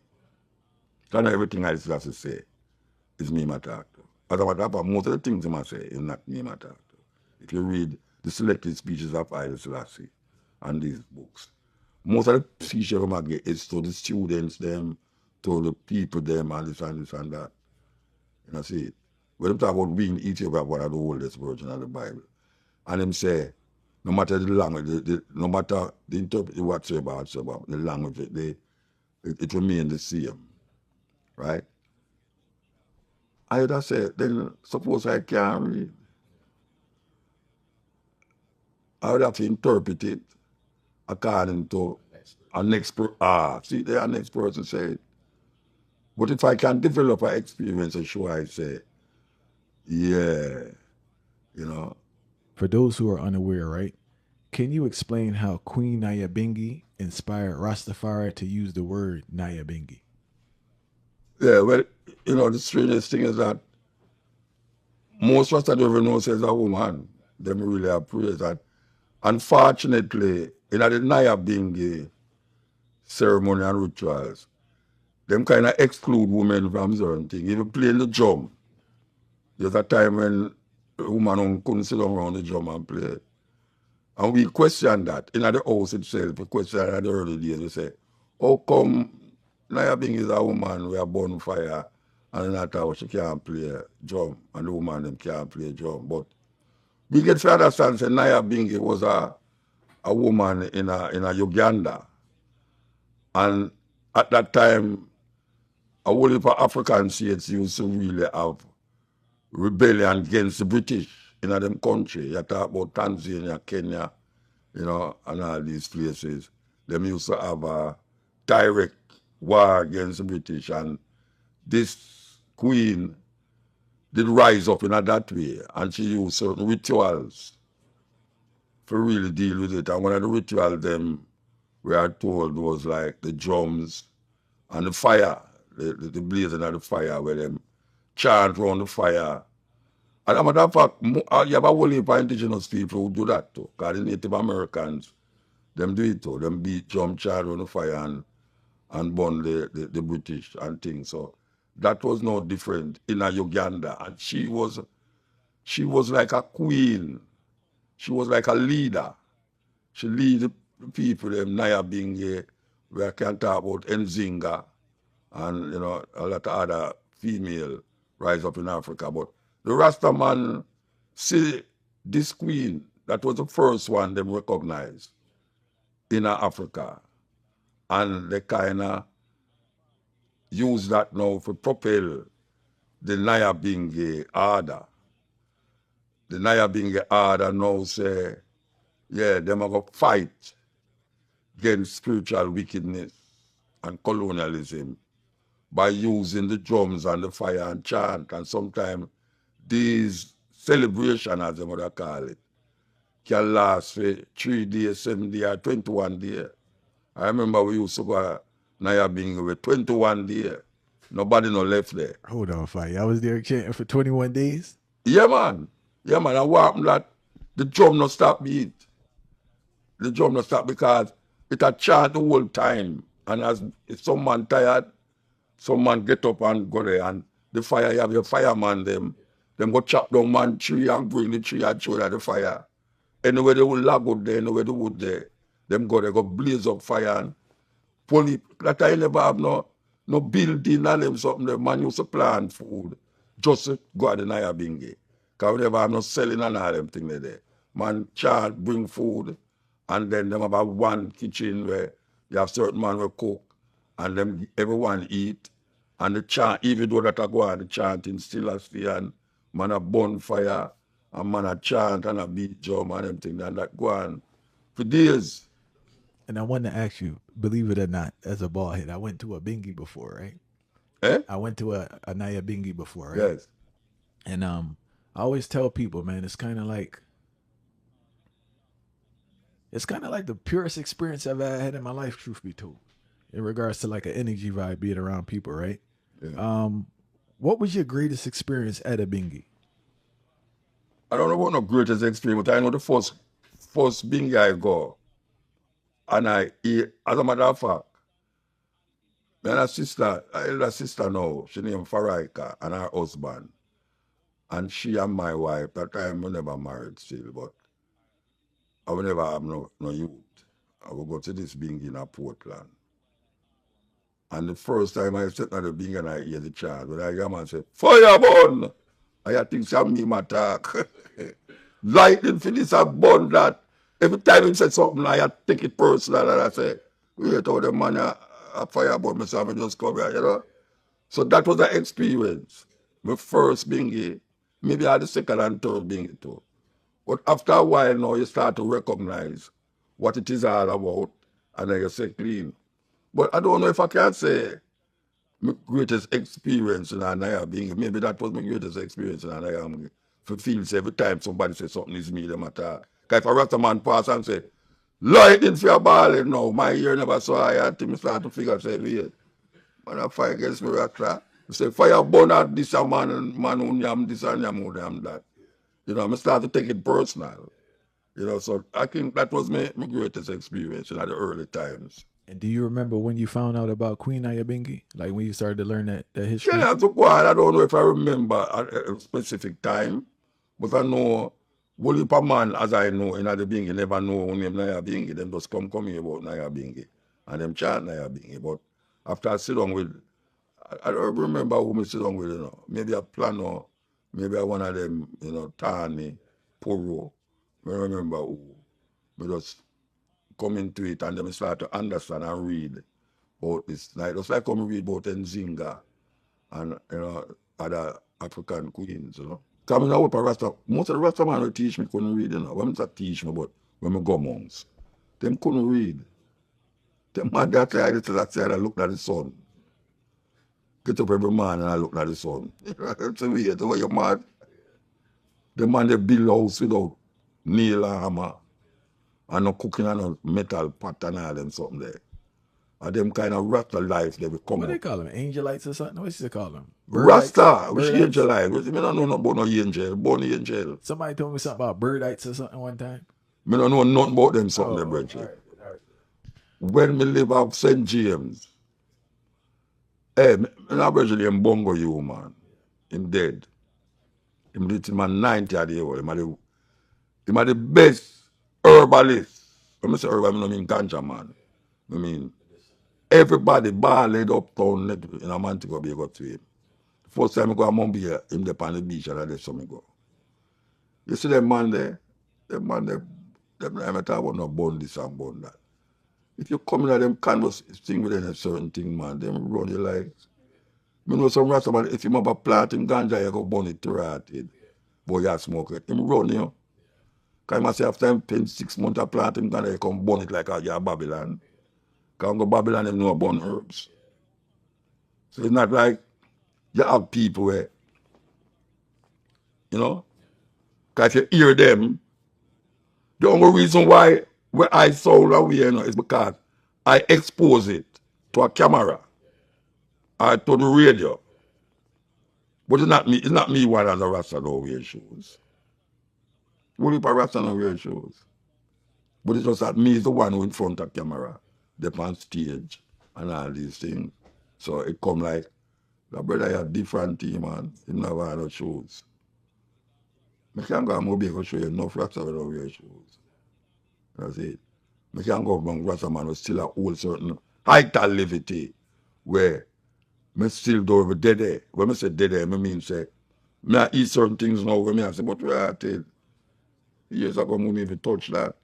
Because everything I Selassie say is me my talk to. As a matter of fact, most of the things I say is not me my talk to. If you read the selected speeches of Haile Selassie and these books, most of the speeches I get is to the students, them, to the people, them, and this and this and that. You know, see, when they talk about being Ethiopia, one of the oldest version of the Bible, and them say, no matter the language, no matter the interpretation whatsoever, the language, it remains the same, right? I would have said, then suppose I can't read. I would have to interpret it according to a next person. See, the next person said. But if I can develop an experience and show, I say, yeah, you know. For those who are unaware, right? Can you explain how Queen Nyabingi inspired Rastafari to use the word Nyabingi? Yeah, well, you know, the strangest thing is that most Rasta don't even know says a woman. They really appraise that. Unfortunately, in the Nyabingi ceremony and rituals, them kind of exclude women from certain things. Even playing the drum. There's a time when a woman couldn't sit down around the drum and play. And we question that. In the house itself, we question that in the early days. We say, how come Nyabing is a woman with a bonfire and in that house she can't play drum and the woman them can't play drum. But we get to understand that Nyabing was a woman in a Uganda. And at that time, a whole heap of African states used to really have rebellion against the British in them country. You talk about Tanzania, Kenya, you know, and all these places. Them used to have a direct war against the British, and this queen did rise up in that way, and she used certain rituals to really deal with it. And one of the rituals them we are told was like the drums and the fire, the blazing of the fire, where them chant around the fire. And as a matter of fact, you have a whole heap of indigenous people who do that too. Because the Native Americans, them do it too. Them beat drum, chant around the fire and and born the British and things. So that was no different in a Uganda. And she was like a queen. She was like a leader. She lead the people, them Naya Binge, where I can talk about Nzinga and a lot of other female rise up in Africa. But the Rasta man see this queen, that was the first one them recognized in Africa. And they kind of use that now to propel the Naya Binge order. The Naya Binge order now say, yeah, them are going to fight against spiritual wickedness and colonialism by using the drums and the fire and chant. And sometimes these celebrations, as they would call it, can last for 3 days, 7 days, or 21 days. I remember we used to go Naya Binge with 21 days. Nobody no left there. Hold on, fire. I was there chanting for 21 days? Yeah, man. Yeah, man. And what happened that the drum not stop beat. The drum not stop because it a chant the whole time. And as if some man tired, some man get up and go there. And the fire, you have your fireman, them go chop down man tree and bring the tree and throw at the fire. Anywhere they will log out there, anywhere the wood there, them go there, go blaze up fire and police. That I never have no building and them something. The man used to plant food just to go at the Naya Binge. Because we never have no selling and all them things there. Man chant, bring food, and then them have one kitchen where you have certain man will cook, and them everyone eat. And the chant, even though that I go on, the chanting still a stay, and man a bonfire, and man a chant and a beat drum and them things, and that go on for days. And I want to ask you, believe it or not, as a ball head, I went to a bingy before, right? Eh? I went to a Naya bingy before, right? Yes. And I always tell people, man, it's kind of like the purest experience I've ever had in my life, truth be told, in regards to like an energy vibe being around people, right? Yeah. What was your greatest experience at a bingy? I don't know about no greatest experience, but I know the first bingy I go, and I eat, as a matter of fact, my elder sister now, she named Faraika, and her husband. And she and my wife, that time we never married still, but I will never have no youth. I will go to this bingy in Portland. And the first time I sit at the bingy and I hear the chant, when I hear man say, fire burn! I think some me my talk. Lightning for this and burn that. Every time he said something, I take it personal and I say, wait how the man a fire burn, myself and just come here, you know. So that was the experience. My first bingy, maybe I had the second and third bingy too. But after a while now, you start to recognize what it is all about, and then you say clean. But I don't know if I can say my greatest experience in Naya Binge. Maybe that was my greatest experience in Naya Binge. For feels every time somebody says something is me, them attack. Because if a Rasta man pass and say, lightning for your ball now, my ear never saw I until I start to figure, say, wait, man, I fight against me, Rasta. I say, fire burn out this a man who yam this and yam who yam that. You know, I start to take it personal. You know, so I think that was my greatest experience in the early times. And do you remember when you found out about Queen Ayabingi? Like when you started to learn that history? Yeah, so I don't know if I remember a specific time, but I know only per man as I know in the Bingi never know who name Naya Bingi. Them just come here about Naya Bingi and them chant Naya Bingi. But after I sit down with, I don't remember who I sit down with, you know. Maybe a Plano, maybe one of them, you know, Tani, Poro. I remember who. We just come into it and then start to understand and read about this. Like, just like come read about Nzinga and, you know, other African queens, you know. Coming out with a Rasta, most of the Rasta man who teach me couldn't read, you know. When they teach me, but when I go monks, them couldn't read. Them man that side, this is that side, I looked at the sun. Get up every morning and I look at the sun. It's a weird, the way you're mad. The man they build house without nail and hammer. And no cooking and no metal pot and all them something there. And them kind of Rasta life they will come What up. they call them? Angelites or something? What's they call them? Rasta, which angel life? I don't know nothing about no angel, born angel. Somebody told me something about birdites or something one time. I don't know nothing about them something there, brethren. All right. When me live out St. James, Hey, I'm originally in Bongo, you man. Him dead. Him did him 90 at the old. Him the best herbalist. When I say herbal, I don't mean ganja, man. I mean, everybody balled uptown in a man to go be able to him. First time I go to Mumbai, him there on the beach and I let some go. You see that man there? That man there, them I talk about no bone this and bone that. If you come in at them canvas thing within a certain thing, man, them run you like. You know some rasta man, if you have a plant in ganja, you go burn it to rotted. Boy, you smoke it. Him run you. Because I say after him spend 6 months of planting ganja, you come burn it like a Babylon. Because go Babylon, them know burn herbs. So it's not like you have people where, you know, because if you hear them, the only reason why where I sound away, you know, is because I expose it to a camera or to the radio. But it's not me one as a Rasta don't wear shoes. What if a Rasta don't wear shoes? But it's just that me is the one who in front of camera, the on stage and all these things. So it come like, the brother have different team, man. He never wear no shoes. I can't go and Mobile show you enough Rasta don't wear shoes. That's it. I can't go from Rasta man who still a hold certain height and levity where I still do over dead. When I say dead, I mean say, I eat certain things now when I say, but where I tell years ago, I wouldn't even touch that.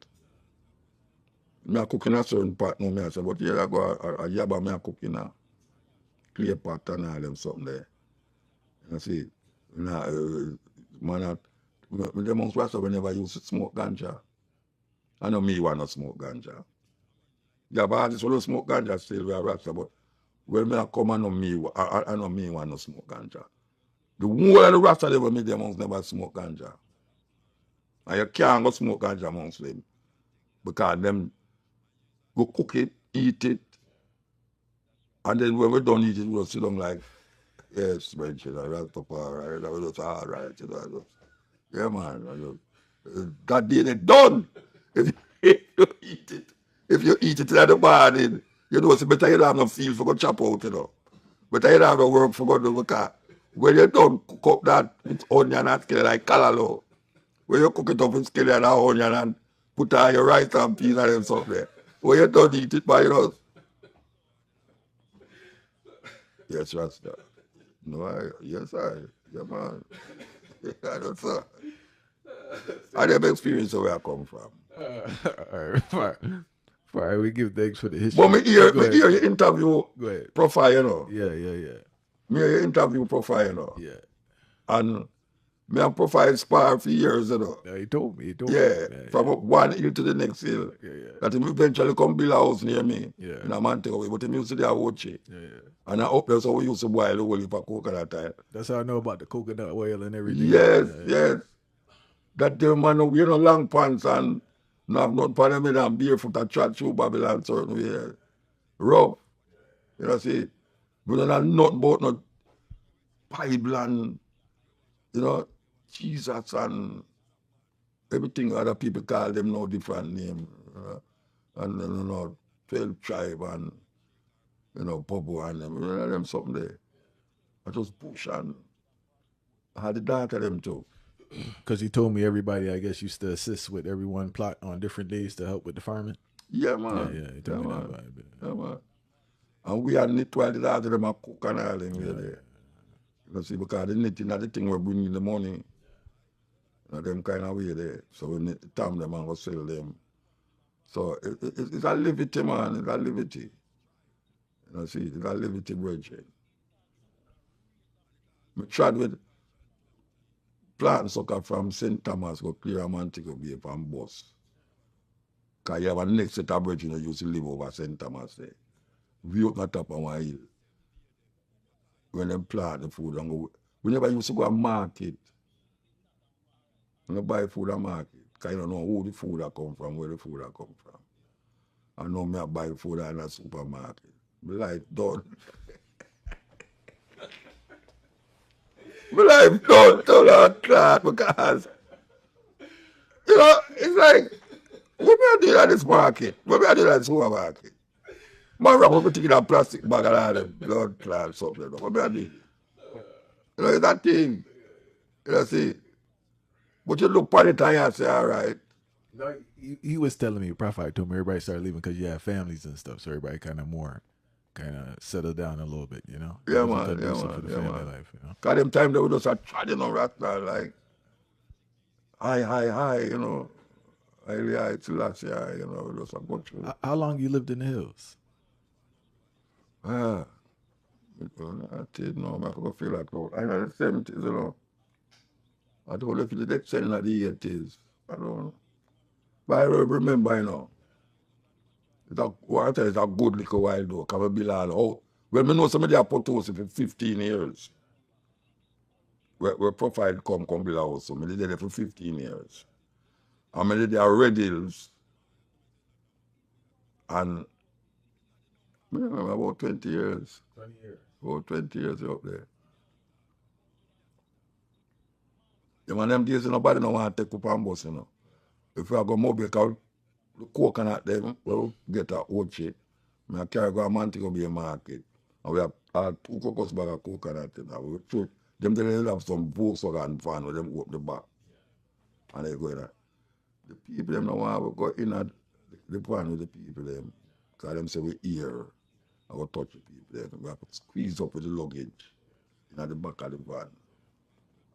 I cook in a certain part now, I say, but here I go, a yaba, I cook in a clear pot and all them something there. You see, man, the monks Rasta whenever you used to smoke ganja. I know me want to smoke ganja. Yeah, but I just want to smoke ganja still with a Rasta, but when I come, I know me want to smoke ganja. The whole of the Rasta they me the monks never smoke ganja. And you can't go smoke ganja amongst them. Because them go cook it, eat it, and then when we done eat it, we'll sit down like, yes, Rachel, that's all right, that was all right. You know, yeah, man. That day they done. If you eat it, in the morning, you know, it's better you don't have no feel for go chop out, you know. Better you don't have no work for go do because when you don't cook up that with onion and scale like callaloo, when you cook it up with scale and onion and put on your rice and peas and stuff there, when you don't eat it by yours. Yes, that's that. No, yeah, man. I don't know. I never experienced where I come from. All right, we give thanks for the history. But me hear your interview profile, you know. Yeah. Me hear your interview profile, you know. Yeah. And me and profile spar for years, you know. Yeah, he told me. From one hill to the next hill. Yeah. That him eventually come build a house near me. Yeah. In a man take away. But him used to the Awoche. Yeah. And I hope that's how we used to boil the whole heap of coconut oil. That's how I know about the coconut oil and everything. Yes. That the man, you know, long pants and not for them and barefoot and chat through Babylon certain way. Rough. You know, see, we don't have nothing about no Bible and, you know, Jesus and everything other people call them no different name. And, you know, 12 tribe and, you know, Popo and them. You know, them something there. I just push and I had the daughter them too. Because he told me everybody, I guess, used to assist with everyone plot on different days to help with the farming. Yeah, man. Yeah, he told me that about it. Yeah, man. And we had knit while the daughter them a cook and all them there. You see, because the knitting is the thing we bring in the money. You know, them kind of way there. So we need to tam them and go sell them. So it's a liberty, man. It's a liberty. You know, see, it's a liberty bridge. I tried with plant sucker from St. Thomas go clear a man to go be from bus. Because you have a next set of bridge you know, used to live over St. Thomas there. We up on top of one hill. When them plant the food and go. We never used to go to market. We don't buy food at market. Because you don't know who the food that come from, where the food that come from. I know me I buy food in a supermarket. My life done. My life done to that because, you know, it's like, what me I do at this market? What me I do at the supermarket? Man, wrap everything in a plastic bag and all them blood clots something. What I do? You know, it's that thing. You know, see. But you look at it and you say, all right. No, he was telling me, Prophet told me everybody started leaving because you have families and stuff, so everybody kind of settled down a little bit, you know. Yeah, It wasn't man, yeah, conducive man, for the yeah, family man. life, you know. Cause them time they would just a treading on rat man, like high, you know. High till last year, you know, we just a go through. How long you lived in the hills? I didn't know, I could feel like I know the 70s, you know. I don't know if it's the next 10 of the 80s. I don't know. But I remember, you know. It's a good little while though, because we be like, oh, well, I know somebody have put us for 15 years. Where profile come below house, so I did it for 15 years. And I did the Red Hills, and I remember about 20 years. 20 years. About 20 years up there. Yeah, man, them days nobody no want to take up and bus, you know. If I go mobile, because the coconut them, well, get a oche. I carry go a man to go be a market. And we have 2 cocos bag of coconut, you know. We throw, them they have some Volkswagen van where them open the back. And they go in there. The people them no want to go in at the van with the people them. Because them say we here. I go touch the people them. We have to squeeze up with the luggage in the back of the van.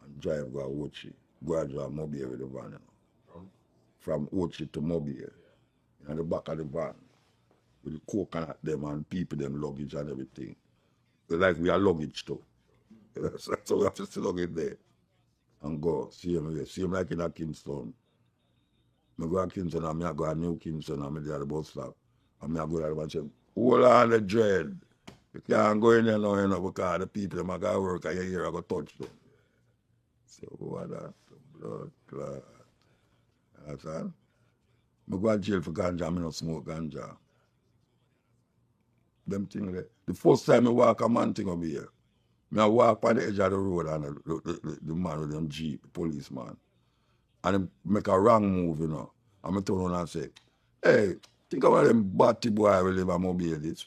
And drive go Ochi. Go and drive Mobile with the van, you know. From Ochi to Mobile. In the back of the van. With the coconut them and people them luggage and everything. Like we are luggage too. So we have to still luggage there. And go. See him like in a Kingston. I go to Kingston and I go to New Kingston and I there at the bus stop. And I go there and say, hold on the dread. You can't go in there now, you know, because the people them got to work and you hear I go touch them. So what that? Blood clot. You understand? I go to jail for ganja, I don't smoke ganja. Them things there. The first time I walk a man thing over here, I walk on the edge of the road and the man with them jeep, the policeman. And him make a wrong move, you know. And I turn around and say, hey, think about them batty boy will live a mobile this.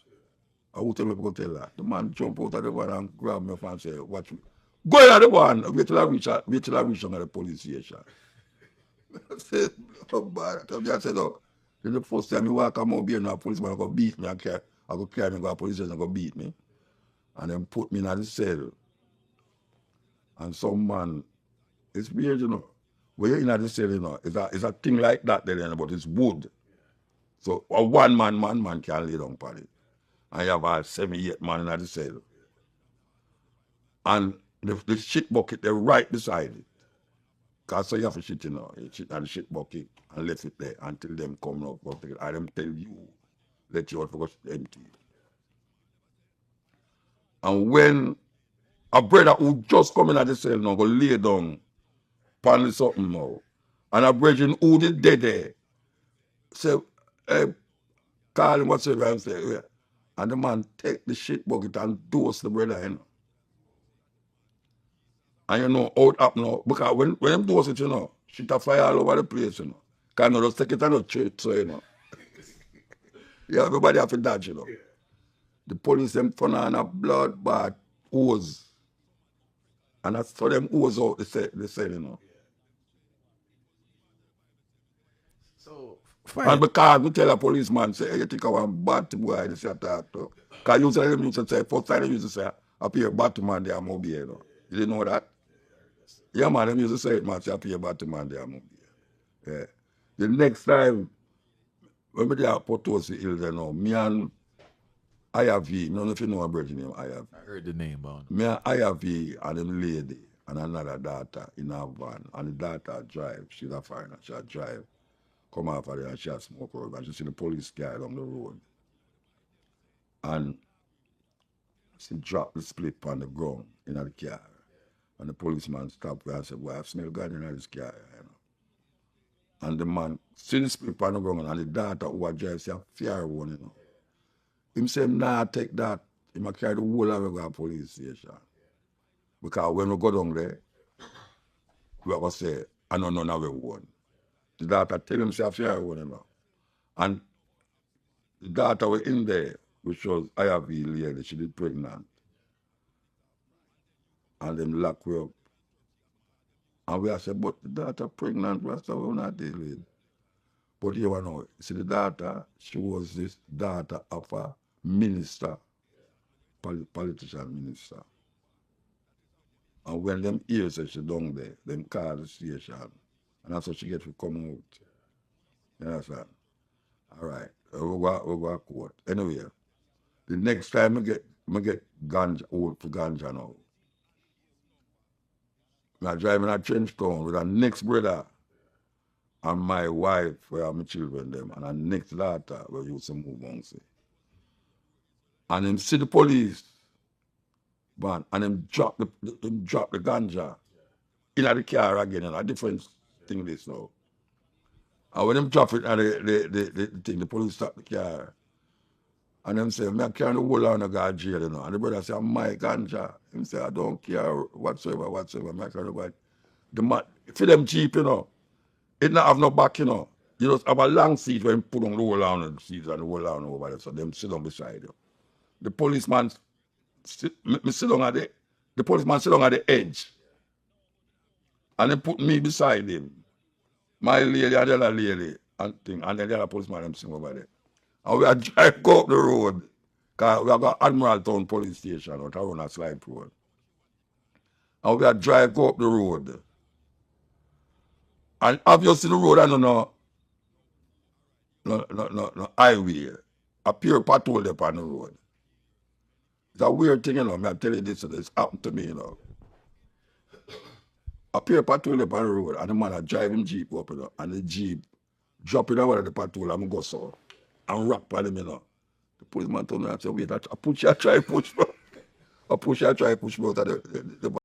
I will tell people tell that. The man jump out of the van and grab me up and say, watch me. Go in the van, wait till I reach on the police station. I said, oh bad. I said, oh, the first time you walk a mobile, a policeman go beat me, I go carry me, go to police station and go beat me. And then put me in the cell. And some man, it's weird, you know. When you're in the cell, you know, it's a thing like that there, but it's wood. So a one man can lay down on it. And you have a 7-8 man in the cell. And the shit bucket, they're right beside it. Because so you have to shit, you know, you shit on the shit bucket and let it there until them come out. I them tell you, let you out because it's empty. And when a brother who just come in at the cell now go lay down pan something now, and a brethren who did dead there, say, hey, call him whatsoever and say, yeah. And the man take the shit bucket and dose the brother, you know. And you know how it happen now. Because when them dose it, you know, shit a fly all over the place, you know. Because you know, just take it and not treat, so you know. Yeah, everybody have to dodge, you know. The police them turn on a blood bath hose. And that's so them hose out the cell, you know. So, And because we tell a policeman, say, hey, you think I want bad boy, this you talk to. Because usually them used to say, first time they used to say, I pay a Batman, they are mobile, you know. You didn't know that? Yeah, man, them used to say it, man, say, I pay a Batman, they are mobile. Yeah. The next time, when we there at Potosi Hills, you know, me and IRV, I don't know if you know a brother name, IRV. I heard the name on Me and IRV and them lady and another daughter in her van. And the daughter drive, she's a foreigner, she drive. Come off of there and she a smoke road and she see the police car along the road. And she dropped the split on the ground in the car. And the policeman stopped her and said, boy, I smell gun in this car, you know. And the man see the split on the ground and the daughter who was driving, say, fear one, you know. Him say, nah, take that. He might carry the whole of the police station. Because when we go down there, we are going to say, I don't know we won. The daughter tell him, say, fear one, you know. And the daughter was in there. which was IRV lady, she did pregnant. And them lock her up. And we have said, but the daughter pregnant, we said, we're not dealing with. But you know, see the daughter, she was this daughter of a minister, politician minister. And when them hears that she down there, them call the station. And that's what she get to come out. You understand? All right. We go to court. Anyway, the next time I get ganja, old for ganja now. I drive in a trench town with a next brother and my wife, where are my children them, and a next daughter where you used to move on, see. And him see the police, man, and him drop the ganja in the car again, and a different thing this now. And when him drop it and the thing, the police stop the car. And them say, I can't hold on to go jail, you know. And the brother say, my ganja. Him say, I don't care whatsoever. I can't go. The man, for them cheap, you know. It not have no back, you know. You just have a long seat where you put on the whole on the seats and the whole on over there. So them sit on beside you. The policeman sit down at the policeman sit down at the edge. And they put me beside him. My lady and the other lady and thing. And then the other policeman them sitting over there. And we are drive go up the road. Because we have got Admiral Town Police Station out around a slide road. And we are drive go up the road. And obviously the road I don't know no highway. A pure patrol there on the road. It's a weird thing, you know. I tell you this, it's happened to me, you know. A pure patrol there on the road, and the man a driving Jeep up, you know, and the Jeep dropping out of the patrol and go so and rock on him, you know. The policeman told me, I said, wait, I push, I try push, bro. I push, I try push, bro. The